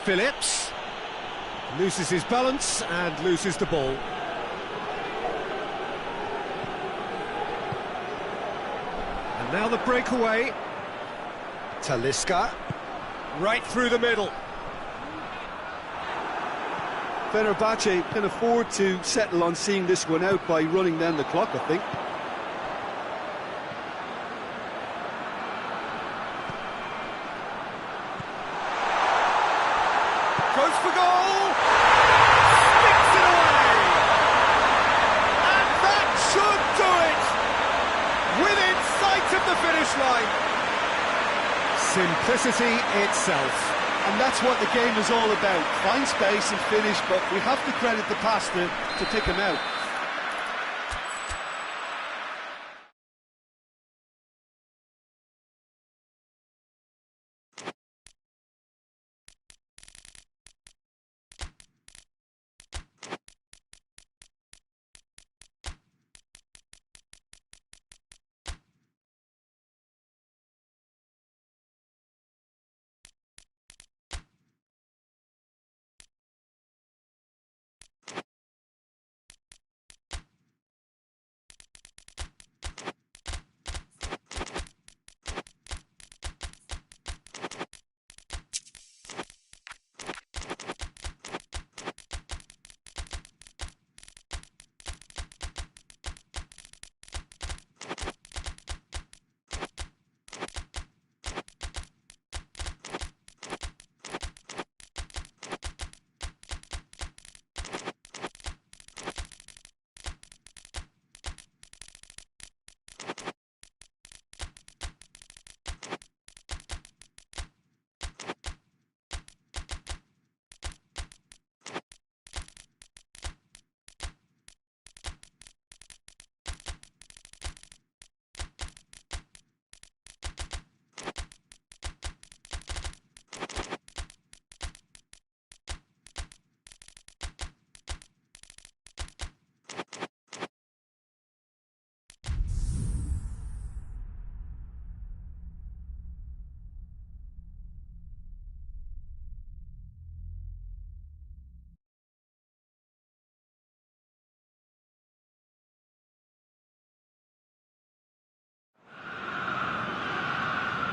Phillips. Loses his balance and loses the ball. And now the breakaway. Talisca. Right through the middle. Fenerbahce can afford to settle on seeing this one out by running down the clock, I think. Goes for goal! Sticks it away! And that should do it! Within sight of the finish line. Simplicity itself. And that's what the game is all about. Find space and finish, but we have to credit the passer to pick him out.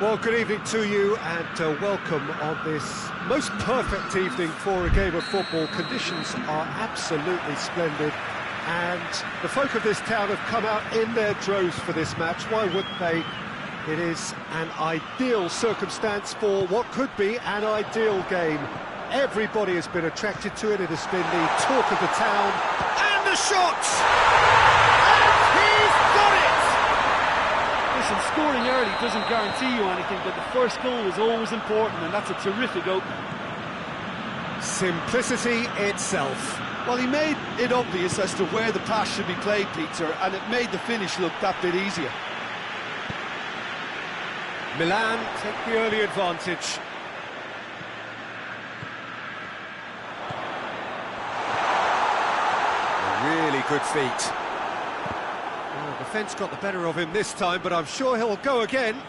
Well, good evening to you and welcome on this most perfect evening for a game of football. Conditions are absolutely splendid and the folk of this town have come out in their droves for this match. Why wouldn't they? It is an ideal circumstance for what could be an ideal game. Everybody has been attracted to it. It has been the talk of the town. And the shots! And he's got it! Listen, scoring early doesn't guarantee you anything, but the first goal is always important, and that's a terrific opener. Simplicity itself. Well, he made it obvious as to where the pass should be played, Peter, and it made the finish look that bit easier. Milan take the early advantage. A really good feat. Well, the defence got the better of him this time, but I'm sure he'll go again.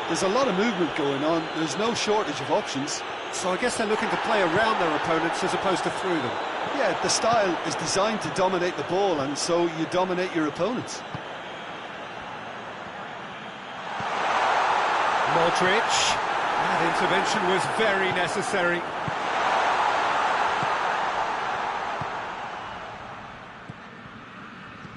There's a lot of movement going on. There's no shortage of options. So I guess they're looking to play around their opponents as opposed to through them. Yeah, the style is designed to dominate the ball, and so you dominate your opponents. Modric. That intervention was very necessary.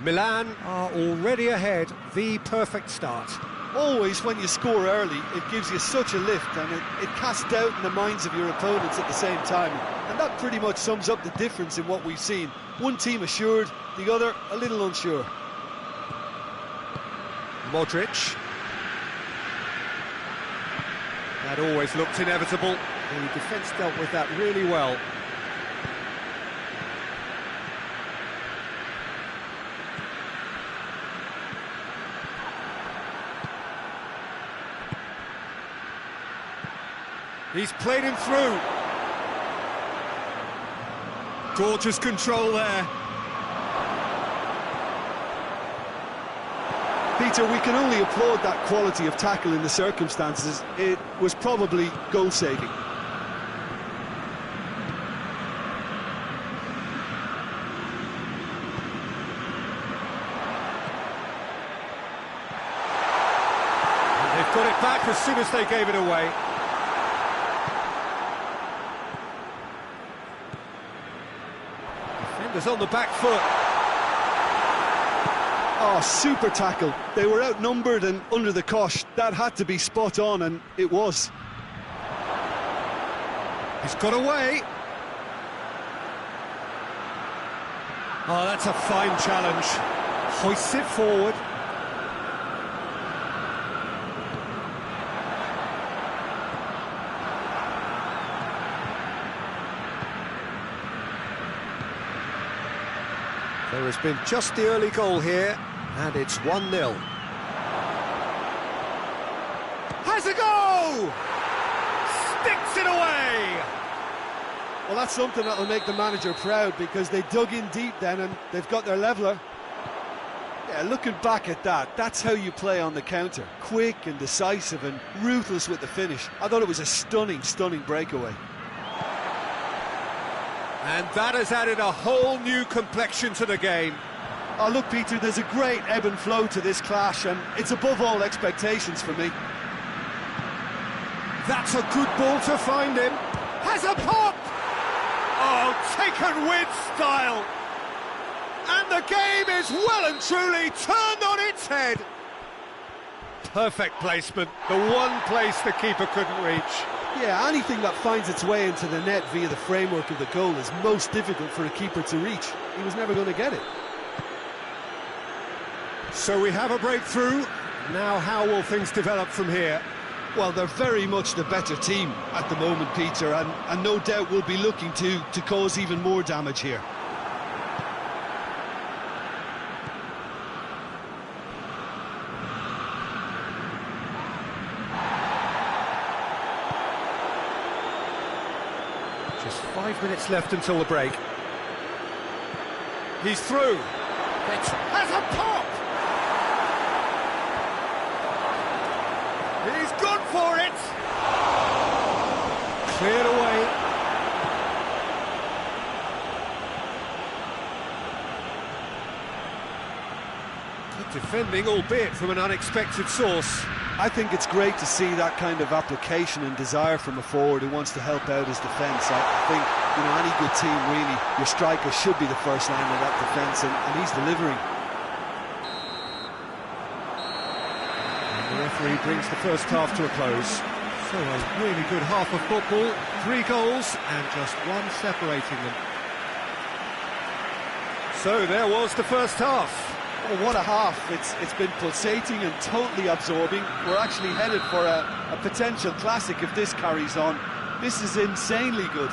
Milan are already ahead. The perfect start. Always, when you score early, it gives you such a lift, and it casts doubt in the minds of your opponents at the same time. And that pretty much sums up the difference in what we've seen. One team assured, the other a little unsure. Modric. That always looked inevitable. The defence dealt with that really well. He's played him through. Gorgeous control there. Peter, we can only applaud that quality of tackle in the circumstances. It was probably goal-saving. They've got it back as soon as they gave it away. Defenders on the back foot. Oh, super tackle. They were outnumbered and under the cosh. That had to be spot on, and it was. He's got away. Oh, that's a fine challenge. Hoists it forward. There has been just the early goal here, and it's 1-0. Has a go! Sticks it away! Well, that's something that'll make the manager proud, because they dug in deep then and they've got their leveller. Yeah, looking back at that, that's how you play on the counter. Quick and decisive and ruthless with the finish. I thought it was a stunning, stunning breakaway. And that has added a whole new complexion to the game. Oh, look, Peter, there's a great ebb and flow to this clash, and it's above all expectations for me. That's a good ball to find him. Has a pop! Oh, taken with style. And the game is well and truly turned on its head. Perfect placement, the one place the keeper couldn't reach. Yeah, anything that finds its way into the net via the framework of the goal is most difficult for a keeper to reach. He was never going to get it. So we have a breakthrough. Now how will things develop from here? Well, they're very much the better team at the moment, Peter, and no doubt will be looking to cause even more damage here. Just 5 minutes left until the break. He's through. It has a pop! He's gone for it! Cleared away. Good defending, albeit from an unexpected source. I think it's great to see that kind of application and desire from a forward who wants to help out his defence. I think, you know, any good team, really, your striker should be the first line of that defence, and he's delivering. And the referee brings the first half to a close. So a really good half of football, 3 goals, and just one separating them. So there was the first half. Oh, what a half. It's been pulsating and totally absorbing. We're actually headed for a potential classic if this carries on. This is insanely good.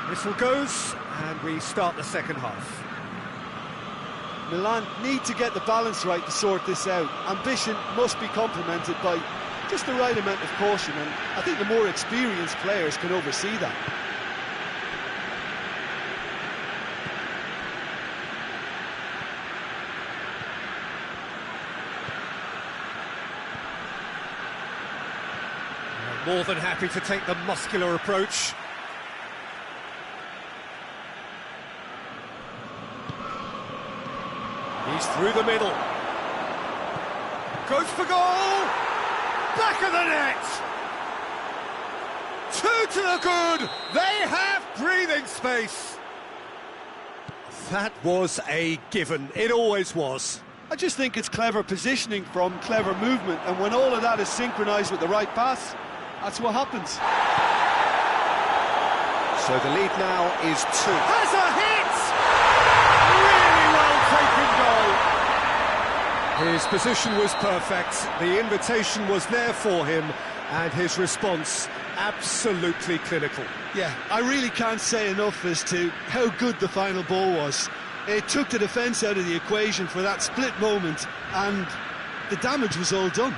Whistle goes, and we start the second half. Milan need to get the balance right to sort this out. Ambition must be complemented by just the right amount of caution, and I think the more experienced players can oversee that. More than happy to take the muscular approach. He's through the middle. Goes for goal! Back of the net! 2 to the good! They have breathing space! That was a given. It always was. I just think it's clever positioning from clever movement, and when all of that is synchronised with the right pass, that's what happens. So the lead now is 2. Has a hit! Really well taken goal. His position was perfect, the invitation was there for him, and his response absolutely clinical. Yeah, I really can't say enough as to how good the final ball was. It took the defence out of the equation for that split moment, and the damage was all done.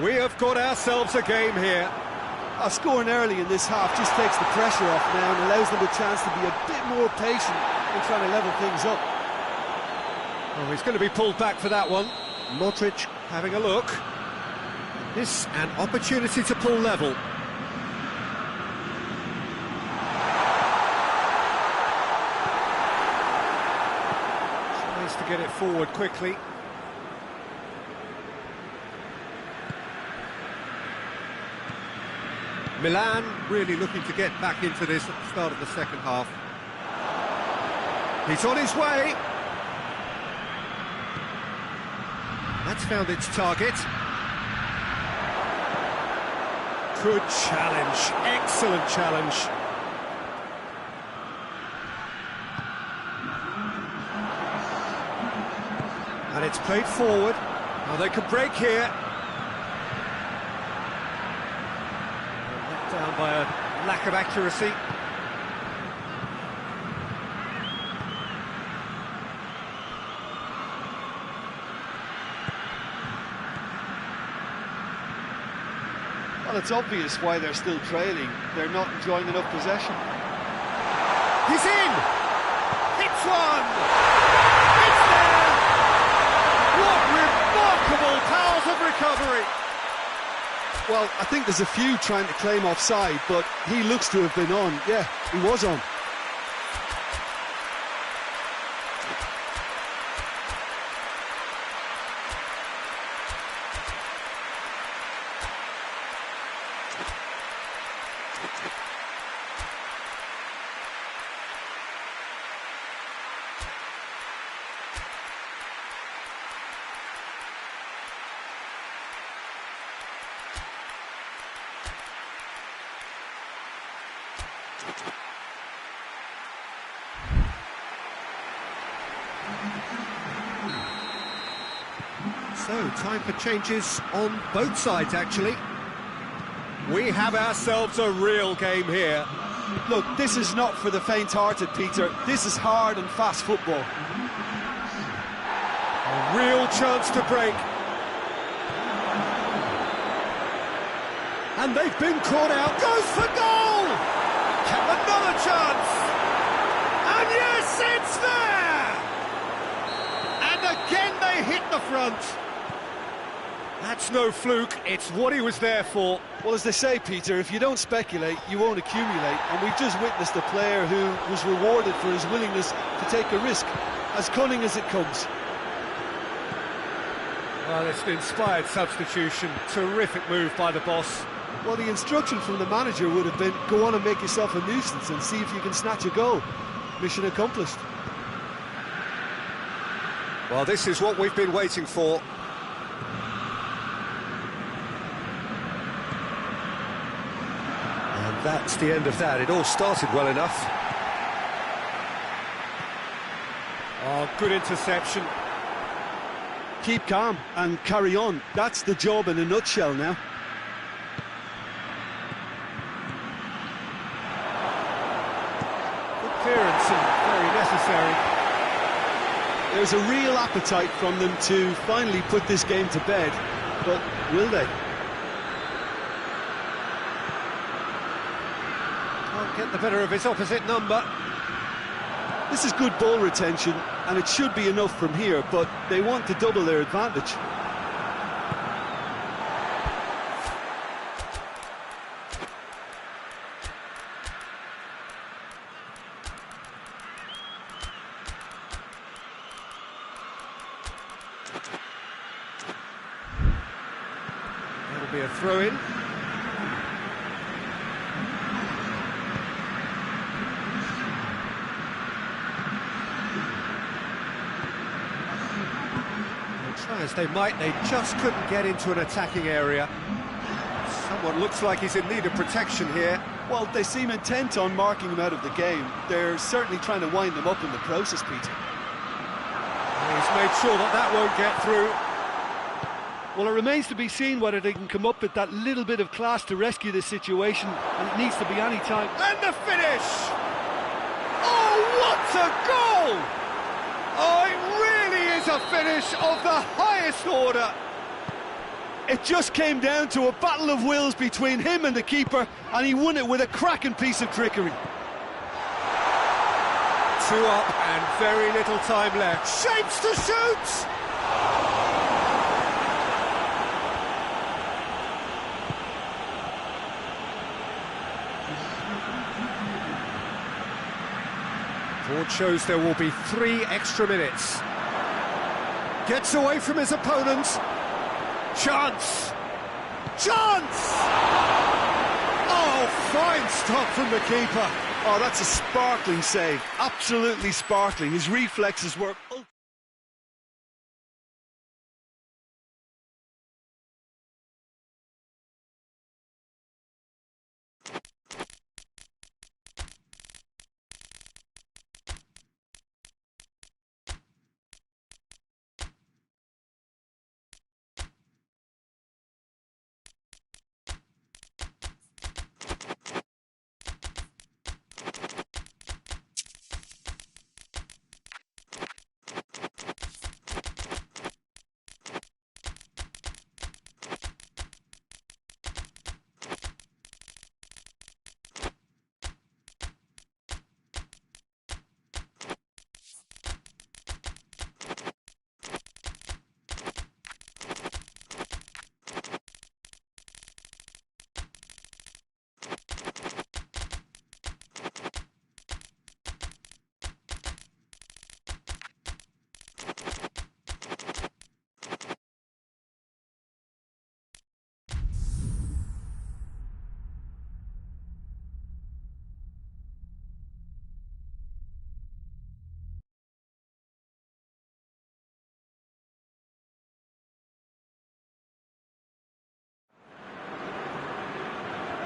We have got ourselves a game here. Scoring early in this half just takes the pressure off now and allows them a chance to be a bit more patient in trying to level things up. Oh, he's going to be pulled back for that one. Modric having a look. This an opportunity to pull level. Tries to get it forward quickly. Milan really looking to get back into this at the start of the second half. He's on his way. That's found its target. Good challenge, excellent challenge. And it's played forward. Now they can break here. Let down by a lack of accuracy. Well, it's obvious why they're still trailing. They're not enjoying enough possession. He's in! Hits one! It's there! What remarkable powers of recovery! Well, I think there's a few trying to claim offside, but he looks to have been on. Yeah, he was on. So, time for changes on both sides, actually. We have ourselves a real game here. Look, this is not for the faint-hearted, Peter. This is hard and fast football. A real chance to break. And they've been caught out. Goes for goal! Another chance! And yes, it's there! And again they hit the front. That's no fluke, it's what he was there for. Well, as they say, Peter, if you don't speculate, you won't accumulate. And we've just witnessed a player who was rewarded for his willingness to take a risk, as cunning as it comes. Well, it's an inspired substitution. Terrific move by the boss. Well, the instruction from the manager would have been, go on and make yourself a nuisance and see if you can snatch a goal. Mission accomplished. Well, this is what we've been waiting for. And that's the end of that. It all started well enough. Oh, good interception. Keep calm and carry on. That's the job in a nutshell now. Clearance and very necessary. There's a real appetite from them to finally put this game to bed, but will they? Can't get the better of his opposite number. This is good ball retention, and it should be enough from here, but they want to double their advantage. That'll be a throw-in. Try as they might, they just couldn't get into an attacking area. Someone looks like he's in need of protection here. Well, they seem intent on marking him out of the game. They're certainly trying to wind him up in the process, Peter. He's made sure that that won't get through. Well, it remains to be seen whether they can come up with that little bit of class to rescue this situation, and it needs to be any time. And the finish! Oh, what a goal! Oh, it really is a finish of the highest order. It just came down to a battle of wills between him and the keeper, and he won it with a cracking piece of trickery. 2 up and very little time left. Shapes to shoot! Board shows there will be 3 extra minutes. Gets away from his opponent. Chance! Chance! Oh, fine stop from the keeper. Oh, that's a sparkling save. Absolutely sparkling. His reflexes were...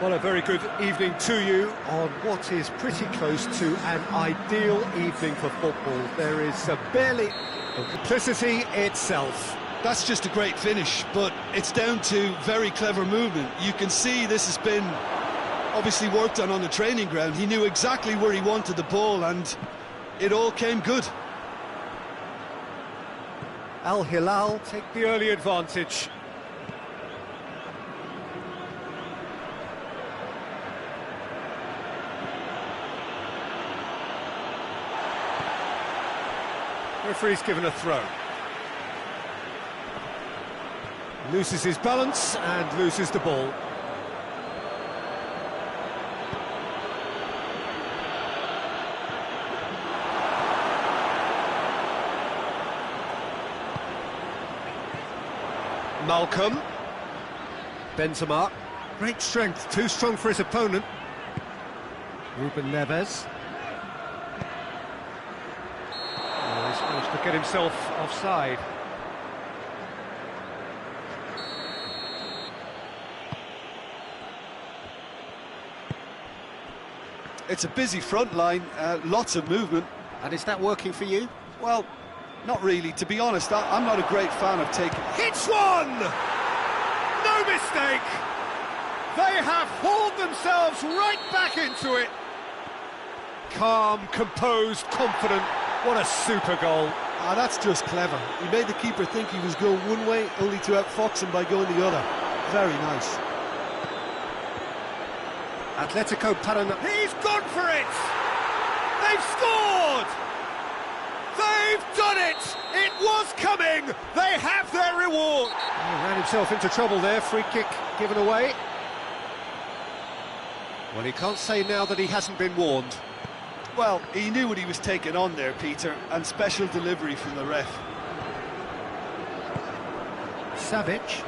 Well, a very good evening to you on what is pretty close to an ideal evening for football. There is barely complicity itself. That's just a great finish, but it's down to very clever movement. You can see this has been obviously worked on the training ground. He knew exactly where he wanted the ball, and it all came good. Al Hilal take the early advantage. Referee's given a throw. Loses his balance and loses the ball. Malcolm. Benzema. Great strength, too strong for his opponent. Ruben Neves. He's managed to get himself offside. It's a busy front line, lots of movement. And is that working for you? Well, not really. To be honest, I'm not a great fan of taking... Hits one! No mistake! They have hauled themselves right back into it. Calm, composed, confident. What a super goal. That's just clever. He made the keeper think he was going one way, only to outfox him by going the other. Very nice. Atletico Paraná. He's gone for it! They've scored! They've done it! It was coming! They have their reward! He ran himself into trouble there, free kick given away. Well, he can't say now that he hasn't been warned. Well, he knew what he was taking on there, Peter, and special delivery from the ref. Savic,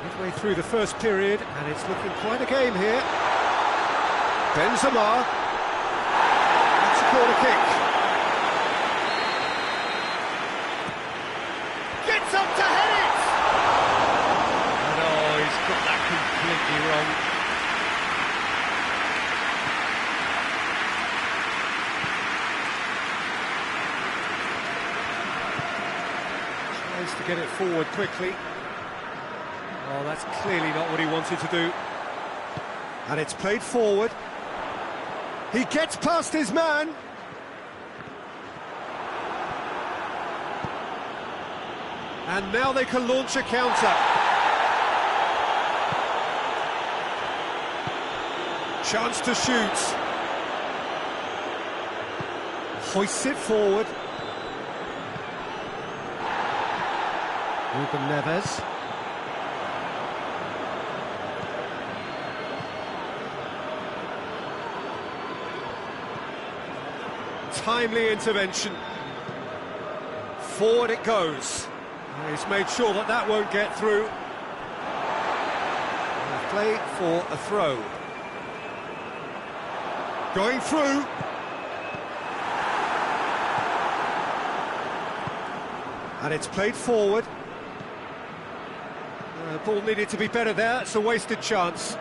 midway through the first period, and it's looking quite a game here. Benzema, that's a corner kick. Gets up to head it! And oh, he's got that completely wrong. Tries to get it forward quickly. Oh, that's clearly not what he wanted to do. And it's played forward. He gets past his man. And now they can launch a counter. Chance to shoot. Hoists it forward. Ruben Neves. Timely intervention. Forward it goes. He's made sure that that won't get through. Play for a throw. Going through. And it's played forward. The ball needed to be better there. It's a wasted chance.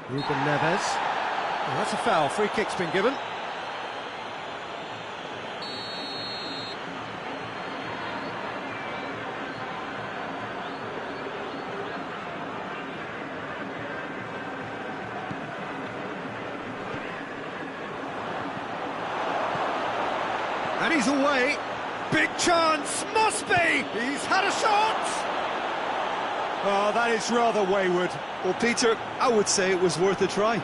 Ruben Neves. Oh, that's a foul. Free kick's been given. And he's away. Big chance. Must be. He's had a shot. Oh, that is rather wayward. Well, Peter, I would say it was worth a try.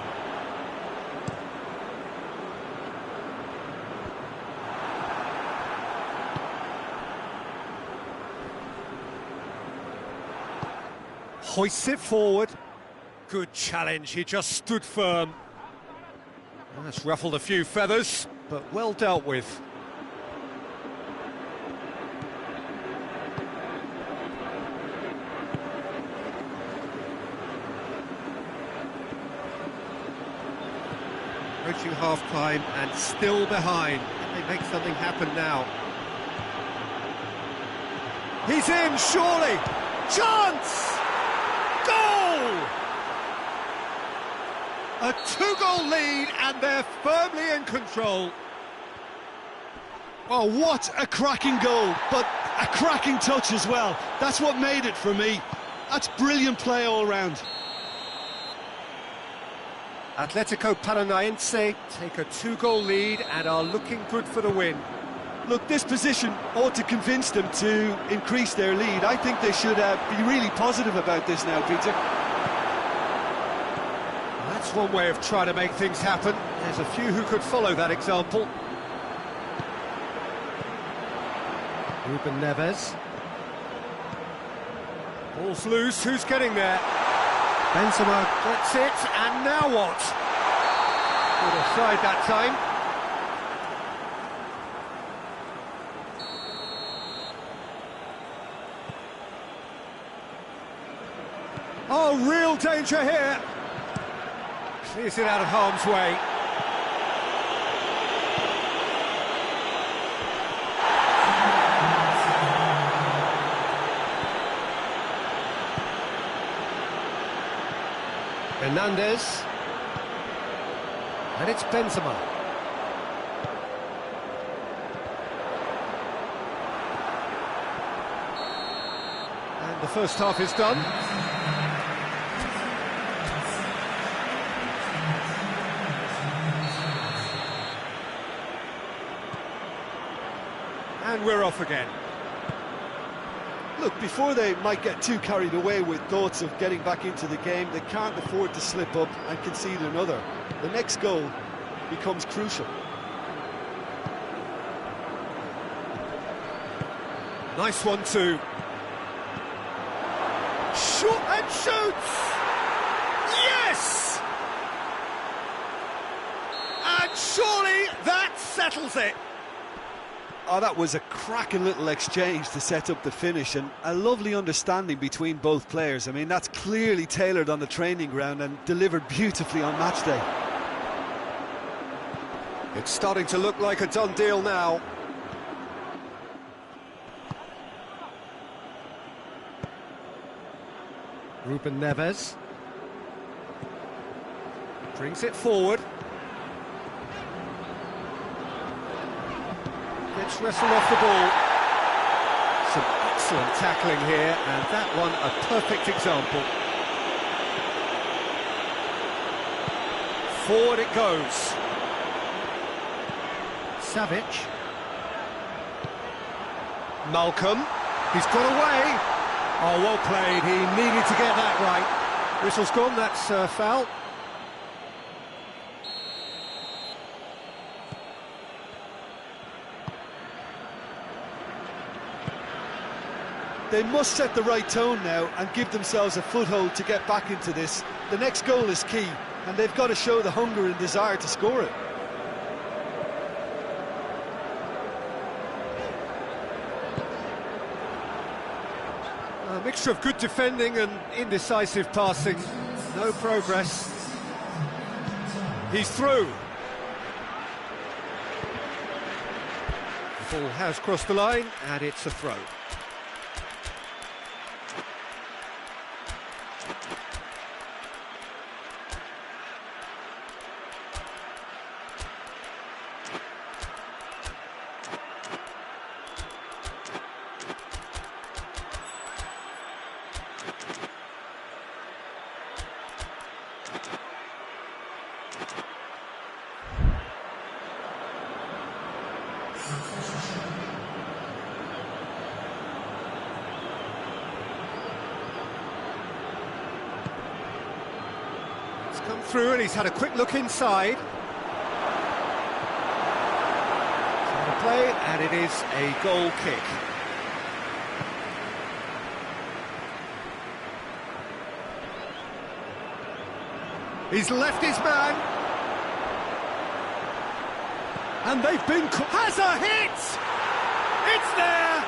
Hoists it forward. Good challenge, he just stood firm. That's ruffled a few feathers, but well dealt with. Approaching half-time and still behind. Can they make something happen now? He's in, surely! Chance! Goal! A two-goal lead, and they're firmly in control. Oh, what a cracking goal, but a cracking touch as well. That's what made it for me. That's brilliant play all round. Atletico Paranaense take a two-goal lead and are looking good for the win. Look, this position ought to convince them to increase their lead. I think they should be really positive about this now, Peter. That's one way of trying to make things happen. There's a few who could follow that example. Ruben Neves. Ball's loose, who's getting there? Benzema gets it, and now what? Good offside that time. Oh, real danger here. Clears it out of harm's way. Hernandez. And it's Benzema. And the first half is done. And we're off again. Look, before they might get too carried away with thoughts of getting back into the game, they can't afford to slip up and concede another. The next goal becomes crucial. Nice one too. Shoot and shoots! Yes! And surely that settles it. Oh, that was a cracking little exchange to set up the finish, and a lovely understanding between both players. I mean, that's clearly tailored on the training ground and delivered beautifully on match day. It's starting to look like a done deal now. Ruben Neves brings it forward. Gets wrestled off the ball. Some excellent tackling here, and that one a perfect example. Forward it goes. Savic. Malcolm. He's got away. Oh, well played. He needed to get that right. Whistle's gone, that's foul. They must set the right tone now and give themselves a foothold to get back into this. The next goal is key, and they've got to show the hunger and desire to score it. A mixture of good defending and indecisive passing. No progress. He's through. The ball has crossed the line, and it's a throw. Come through, and he's had a quick look inside. Trying to play, and it is a goal kick. He's left his man. And they've been... Has a hit! It's there!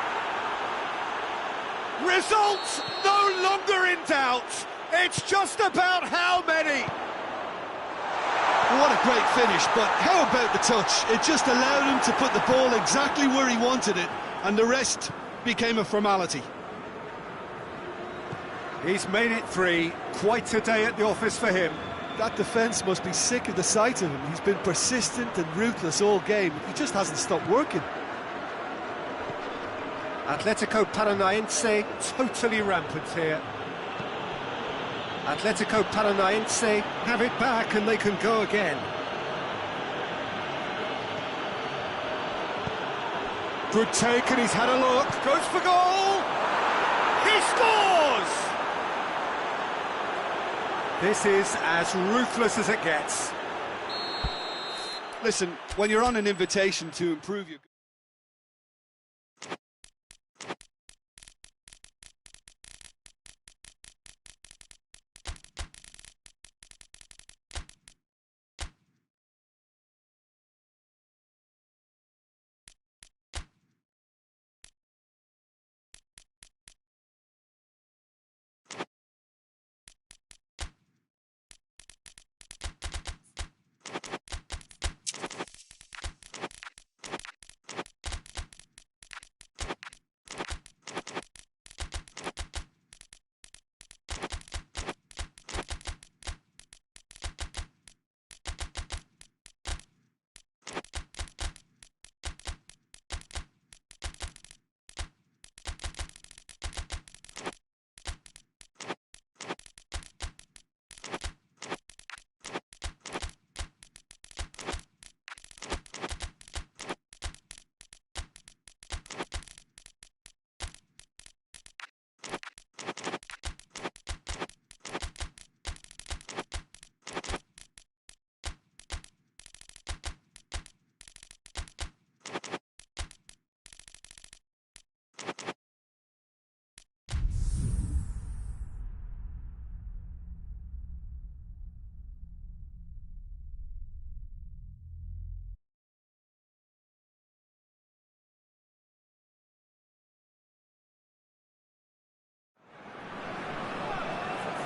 Results no longer in doubt. It's just about how many. What a great finish, but how about the touch? It just allowed him to put the ball exactly where he wanted it, and the rest became a formality. He's made it 3. Quite a day at the office for him. That defence must be sick of the sight of him. He's been persistent and ruthless all game. He just hasn't stopped working. Atletico Paranaense totally rampant here. Atletico Paranaense have it back and they can go again. Good take, and he's had a look. Goes for goal! He scores! This is as ruthless as it gets. Listen, when you're on an invitation to improve your...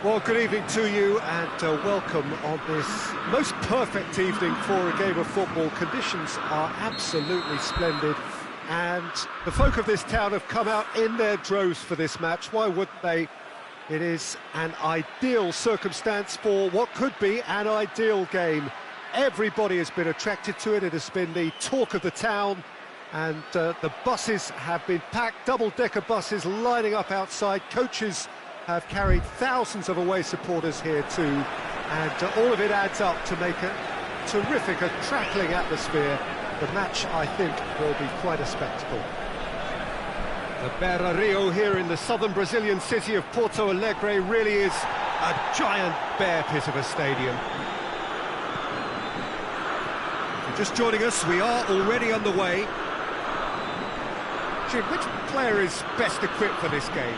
Well, good evening to you and welcome on this most perfect evening for a game of football. Conditions are absolutely splendid and the folk of this town have come out in their droves for this match. Why wouldn't they? It is an ideal circumstance for what could be an ideal game. Everybody has been attracted to it. It has been the talk of the town and the buses have been packed, double-decker buses lining up outside. Coaches have carried thousands of away supporters here too, and all of it adds up to make a terrific, a crackling atmosphere. The match, I think, will be quite a spectacle. The Beira Rio here in the southern Brazilian city of Porto Alegre really is a giant bear pit of a stadium. If you're just joining us, we are already underway. Jim, which player is best equipped for this game?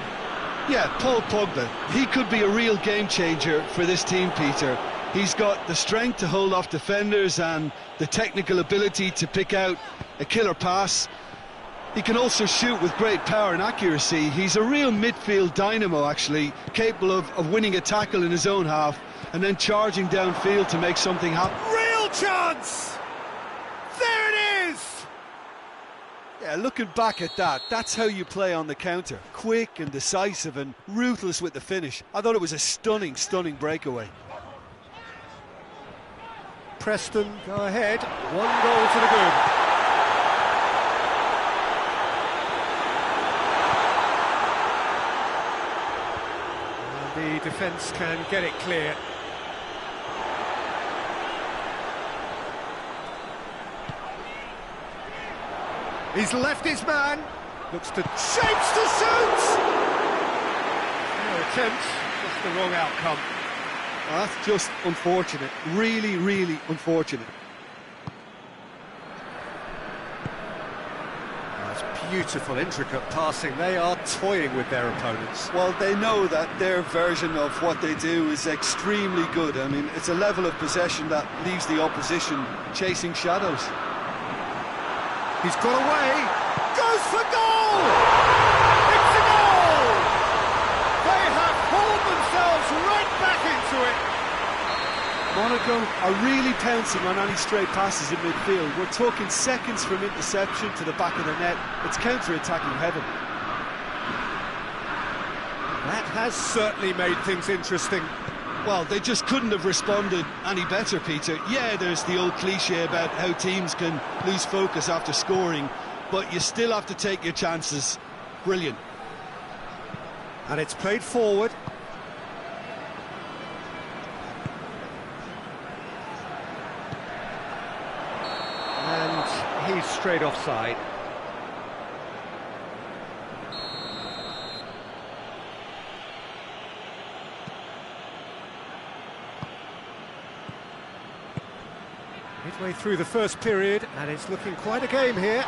Yeah, Paul Pogba. He could be a real game changer for this team, Peter. He's got the strength to hold off defenders and the technical ability to pick out a killer pass. He can also shoot with great power and accuracy. He's a real midfield dynamo, actually, capable of winning a tackle in his own half and then charging downfield to make something happen. Real chance! There it is! Yeah, looking back at that, that's how you play on the counter. Quick and decisive and ruthless with the finish. I thought it was a stunning, stunning breakaway. Preston go ahead, 1 goal to the good. And the defence can get it clear. He's left his man, looks to shapes to shoot! No attempt, just the wrong outcome. Well, that's just unfortunate, really, really unfortunate. That's beautiful, intricate passing. They are toying with their opponents. Well, they know that their version of what they do is extremely good. I mean, it's a level of possession that leaves the opposition chasing shadows. He's got away, goes for goal! It's a goal! They have pulled themselves right back into it. Monaco are really pouncing on any stray passes in midfield. We're talking seconds from interception to the back of the net. It's counter-attacking heaven. has certainly made things interesting. Well, they just couldn't have responded any better, Peter. Yeah, there's the old cliche about how teams can lose focus after scoring, but you still have to take your chances. Brilliant. And it's played forward. And he's straight offside. Midway through the first period, and it's looking quite a game here.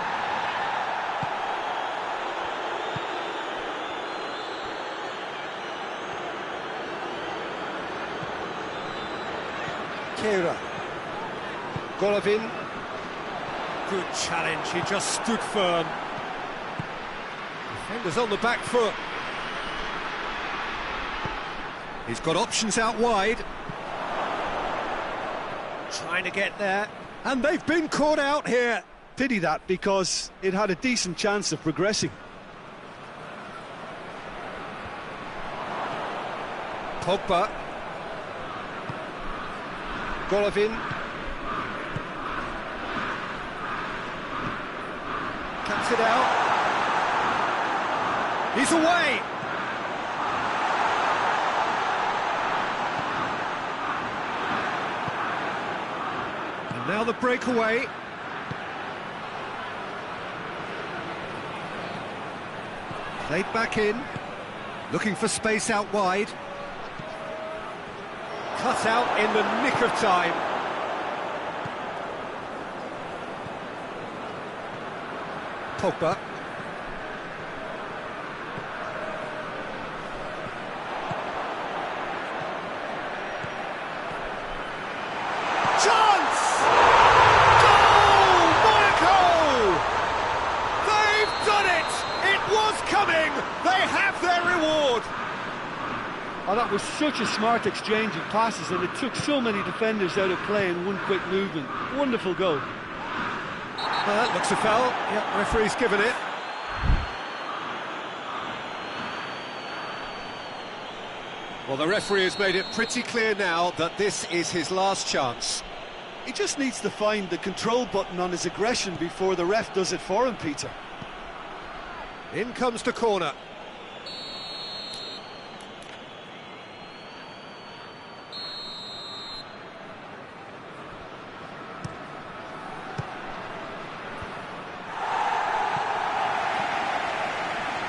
Kera. Golovin. Good challenge, he just stood firm. Defenders on the back foot. He's got options out wide. Trying to get there, and they've been caught out here. Pity that, because it had a decent chance of progressing. Pogba. Golovin. Cuts it out. He's away. And now the breakaway. Played back in. Looking for space out wide. Cut out in the nick of time. Pogba. Chance! Goal! Monaco! They've done it! It was coming! They have their reward! Oh, that was such a smart exchange of passes, and it took so many defenders out of play in one quick movement. Wonderful goal. Well, that looks a foul. Yep, referee's given it. Well, the referee has made it pretty clear now that this is his last chance. He just needs to find the control button on his aggression before the ref does it for him, Peter. In comes the corner.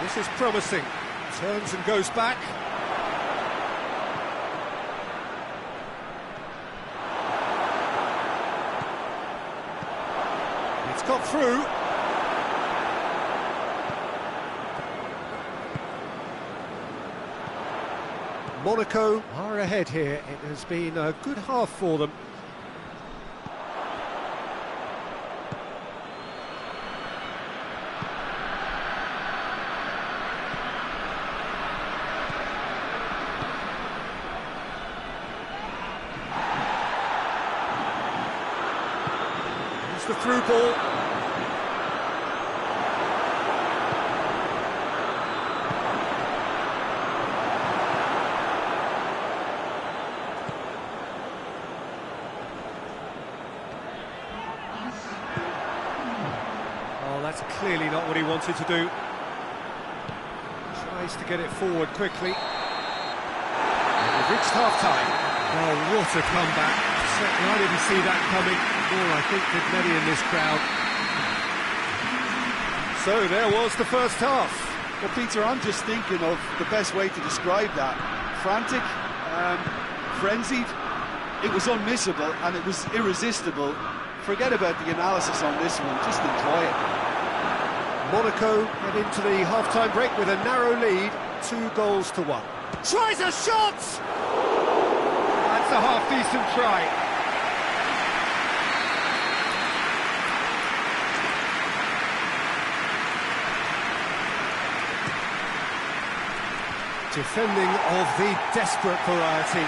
This is promising. Turns and goes back. It's got through. Monaco are ahead here. It has been a good half for them. The through ball. Oh, that's clearly not what he wanted to do. Tries to get it forward quickly. And we've reached half-time. Oh, what a comeback. Certainly I didn't see that coming. I think did many in this crowd. So there was the first half. Well, Peter, I'm just thinking of the best way to describe that. Frantic, frenzied. It was unmissable and it was irresistible. Forget about the analysis on this one, just enjoy it. Monaco head into the half-time break with a narrow lead, 2-1. Tries a shot! That's a half-decent try. Defending of the desperate variety.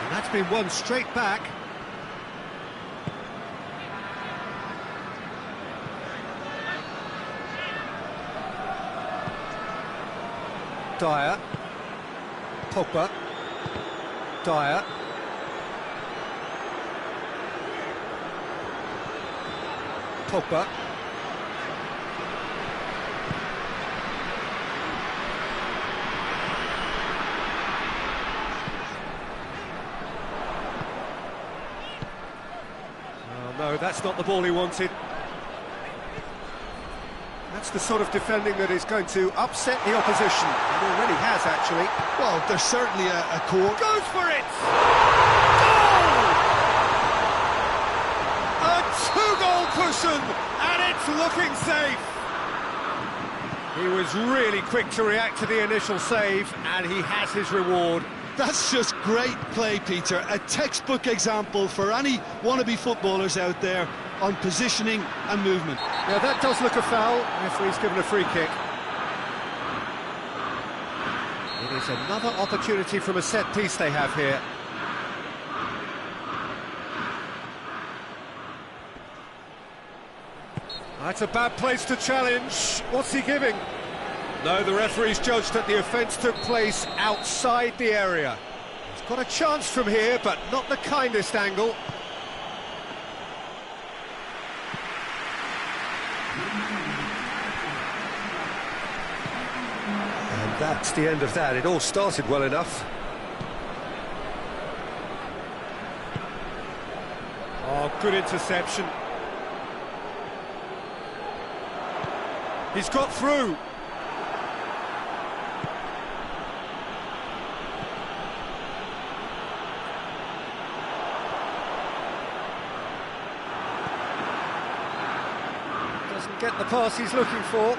And that's been won straight back. Dyer. Pogba. Dyer. Pogba. Oh no, that's not the ball he wanted. That's the sort of defending that is going to upset the opposition. It already has, actually. Well, there's certainly a core. Goes for it! Goal! A two-goal cushion, and it's looking safe. He was really quick to react to the initial save, and he has his reward. That's just great play, Peter. A textbook example for any wannabe footballers out there on positioning and movement. Now that does look a foul. Referee's given a free kick. It is another opportunity from a set piece they have here. That's a bad place to challenge. What's he giving? No, the referee's judged that the offence took place outside the area. He's got a chance from here, but not the kindest angle. And that's the end of that. It all started well enough. Oh, good interception. He's got through. Doesn't get the pass he's looking for.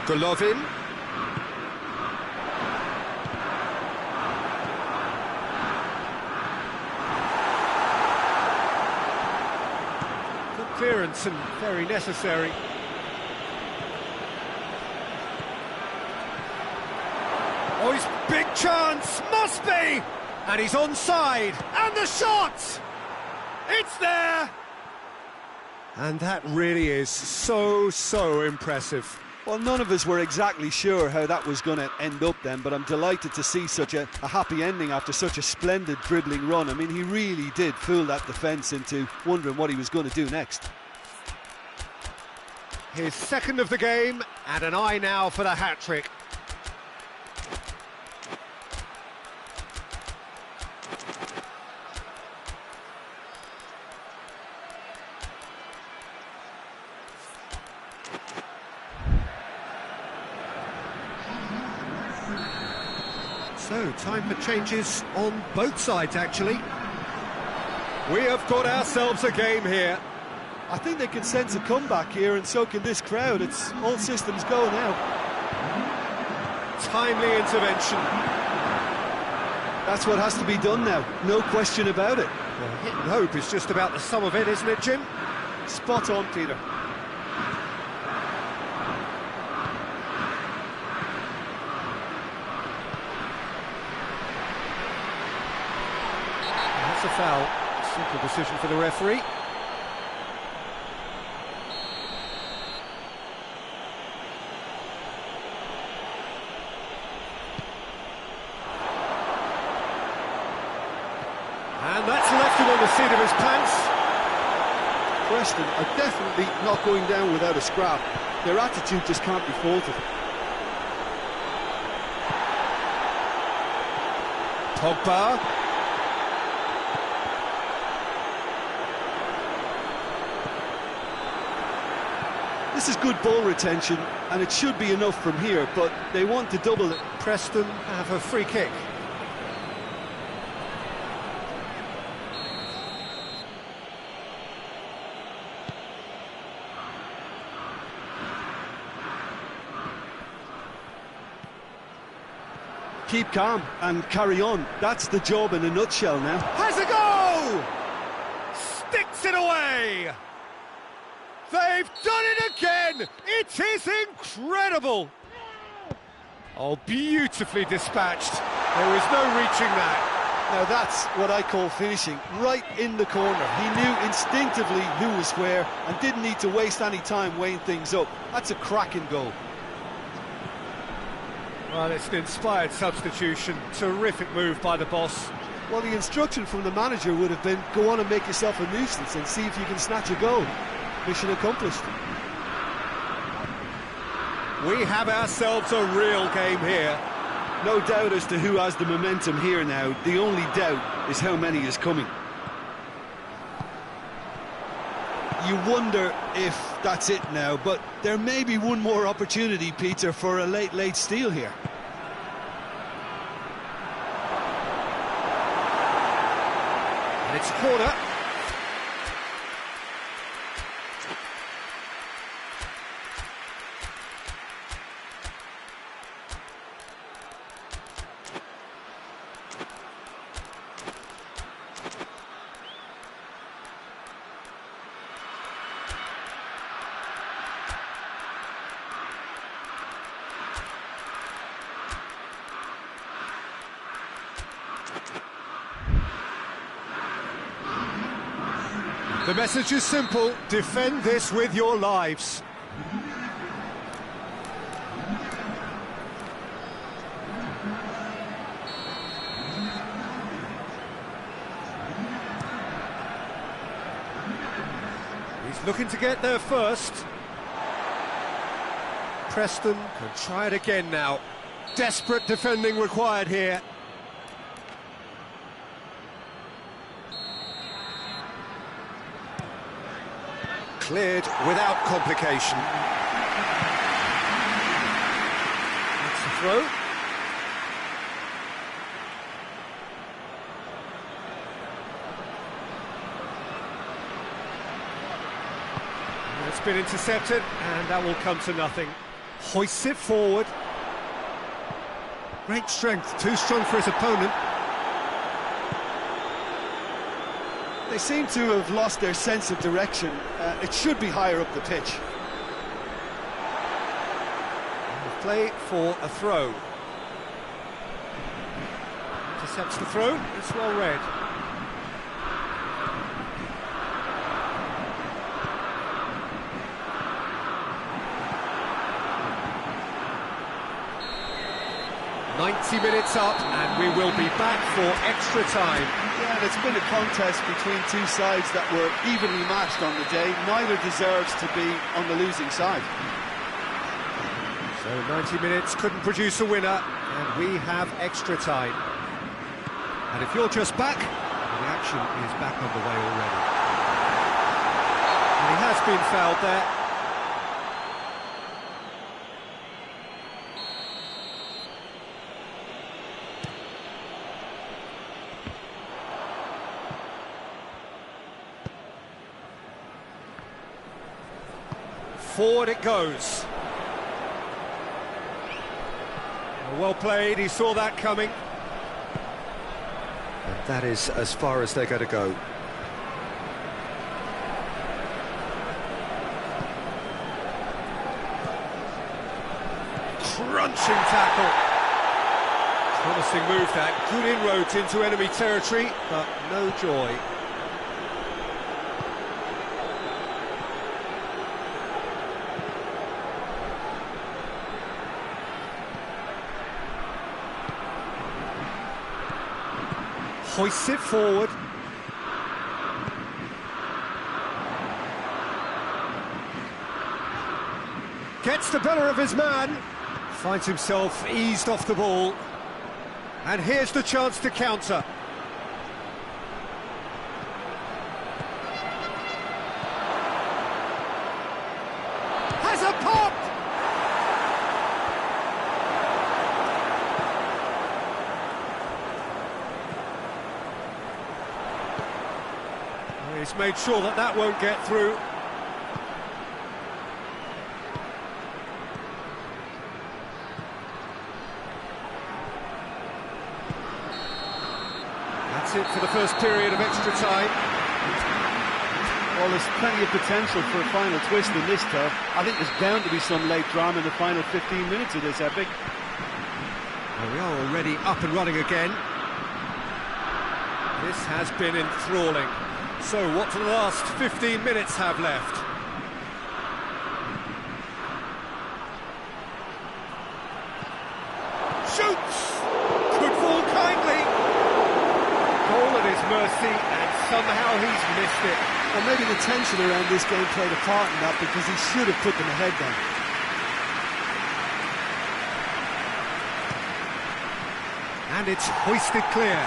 Golovin. Good clearance and very necessary. Oh, he's big chance, must be! And he's onside, and the shot! It's there! And that really is so impressive. Well, none of us were exactly sure how that was going to end up then, but I'm delighted to see such a happy ending after such a splendid dribbling run. I mean, he really did fool that defence into wondering what he was going to do next. His second of the game, and an eye now for the hat-trick. So, time for changes on both sides, actually. We have got ourselves a game here. I think they can sense a comeback here, and so can this crowd. It's all systems go now. Timely intervention. That's what has to be done now, no question about it. Well, hit and hope is just about the sum of it, isn't it, Jim? Spot on, Peter. That's a foul. Simple decision for the referee. And that's left him on the seat of his pants. Preston are definitely not going down without a scrap. Their attitude just can't be faulted. Pogba. This is good ball retention, and it should be enough from here, but they want to double it. Preston have a free kick. Keep calm and carry on. That's the job in a nutshell now. Has a go! Sticks it away! They've done it again! It is incredible! Oh, beautifully dispatched. There is no reaching that. Now that's what I call finishing, right in the corner. He knew instinctively who was where and didn't need to waste any time weighing things up. That's a cracking goal. Well, it's an inspired substitution. Terrific move by the boss. Well, the instruction from the manager would have been, go on and make yourself a nuisance and see if you can snatch a goal. Mission accomplished. We have ourselves a real game here. No doubt as to who has the momentum here now. The only doubt is how many is coming. You wonder if that's it now, but there may be one more opportunity, Peter, for a late steal here. And it's a corner. The message is simple: defend this with your lives. He's looking to get there first. Preston can try it again now. Desperate defending required here. Cleared without complication. That's the throw. It's been intercepted, and that will come to nothing. Hoists it forward. Great strength, too strong for his opponent. They seem to have lost their sense of direction. It should be higher up the pitch. Play for a throw. Intercepts the throw, it's well read. .90 up, and we will be back for extra time. Yeah, and it's been a contest between two sides that were evenly matched on the day. Neither deserves to be on the losing side. So 90 minutes couldn't produce a winner, and we have extra time. And if you're just back, the action is back underway already. And he has been fouled there. Forward it goes. Well played, he saw that coming. And that is as far as they're going to go. Crunching tackle. Promising move that. Good inroads into enemy territory, but no joy. Hoists it forward. Gets the better of his man. Finds himself eased off the ball. And here's the chance to counter. Has a pop! He's made sure that that won't get through. That's it for the first period of extra time. Well, there's plenty of potential for a final twist in this turf. I think there's bound to be some late drama in the final 15 minutes of this epic. Well, we are already up and running again. This has been enthralling. So, what do the last 15 minutes have left? opportunity, and somehow he's missed it. Well, maybe the tension around this game played a part in that, because he should have put them ahead then. And it's hoisted clear.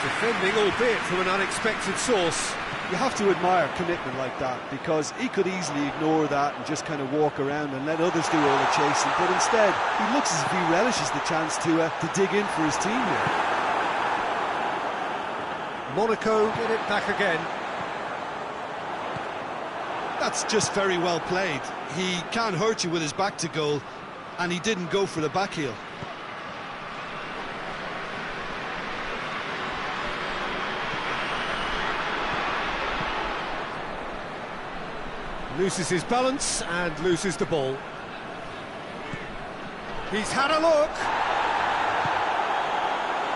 Defending, albeit from an unexpected source. You have to admire commitment like that, because he could easily ignore that and just kind of walk around and let others do all the chasing, but instead he looks as if he relishes the chance to dig in for his team here. Monaco get it back again. That's just very well played. He can't hurt you with his back to goal, and he didn't go for the back heel. Loses his balance and loses the ball. He's had a look.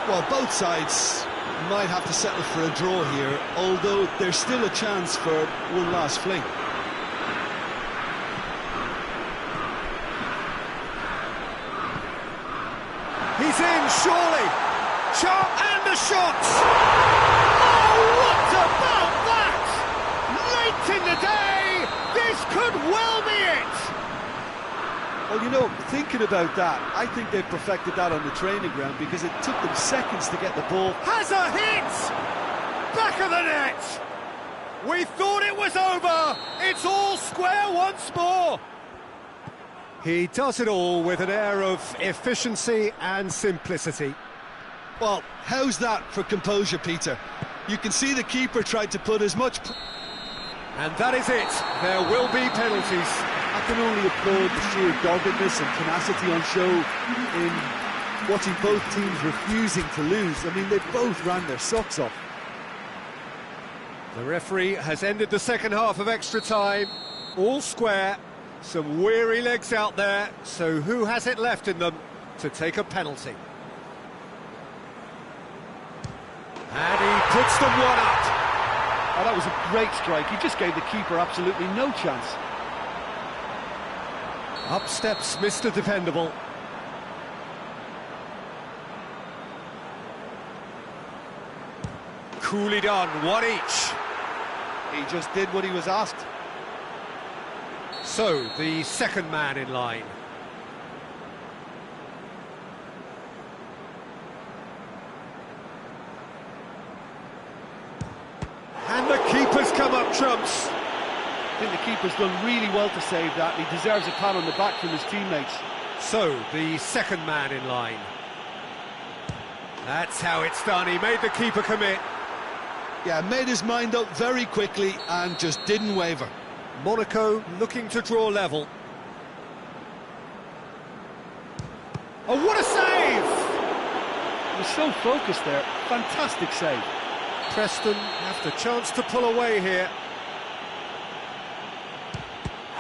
Well, both sides might have to settle for a draw here, although there's still a chance for one last fling. He's in, surely. And the shot! Oh, what about that? Late in the day, this could well be it! Well, you know, thinking about that, I think they perfected that on the training ground, because it took them seconds to get the ball. Has a hit! Back of the net! We thought it was over! It's all square once more! He does it all with an air of efficiency and simplicity. Well, how's that for composure, Peter? You can see the keeper tried to put as much... And that is it. There will be penalties. I can only applaud the sheer doggedness and tenacity on show in watching both teams refusing to lose. I mean, they both ran their socks off. The referee has ended the second half of extra time. All square. Some weary legs out there. So who has it left in them to take a penalty? And he puts them one up. Oh, that was a great strike. He just gave the keeper absolutely no chance. Up steps Mr. Dependable. Coolly done, one each. He just did what he was asked. So, the second man in line. And the keeper's come up trumps. I think the keeper's done really well to save that. He deserves a pat on the back from his teammates. So, the second man in line. That's how it's done. He made the keeper commit. Yeah, made his mind up very quickly and just didn't waver. Monaco looking to draw level. Oh, what a save! He was so focused there. Fantastic save. Preston have the chance to pull away here.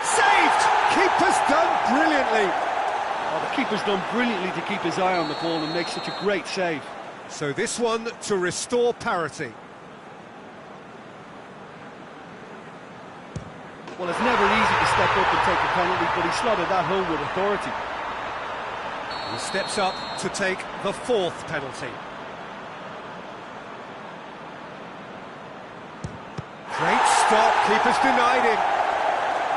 Saved! Keeper's done brilliantly. Oh, the keeper's done brilliantly to keep his eye on the ball and make such a great save. So this one to restore parity. Well, it's never easy to step up and take a penalty, but he slotted that home with authority. He steps up to take the fourth penalty. Great stop, keeper's denied him.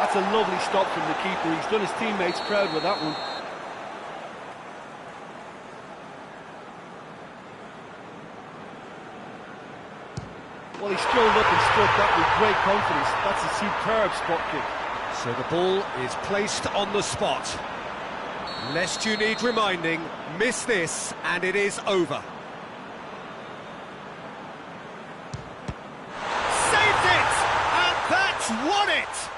That's a lovely stop from the keeper. He's done his teammates proud with that one. Well, he strolled up and struck that with great confidence. That's a superb spot kick. So the ball is placed on the spot. Lest you need reminding, miss this and it is over. Saved it! And that's won it!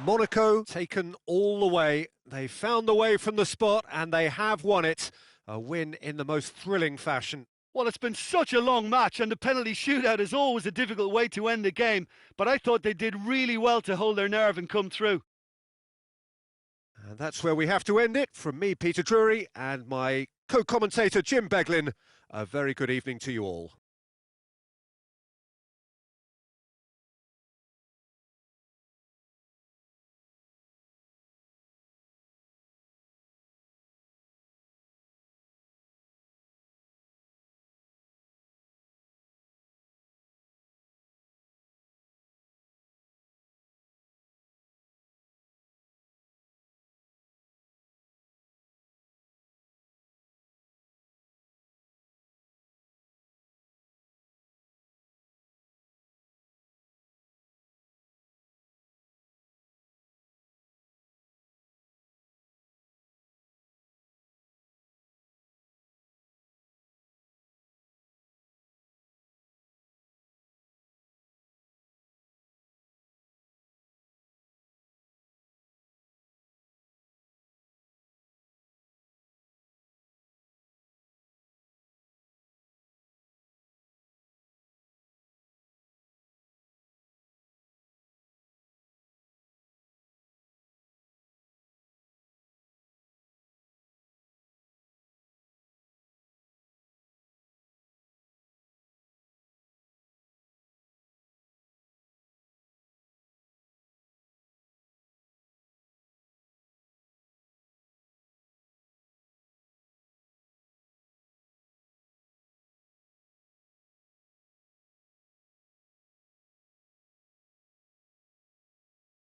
Monaco taken all the way. They found the way from the spot and they have won it. A win in the most thrilling fashion. Well, it's been such a long match, and the penalty shootout is always a difficult way to end the game, but I thought they did really well to hold their nerve and come through. And that's where we have to end it. From me, Peter Drury, and my co-commentator, Jim Beglin, a very good evening to you all.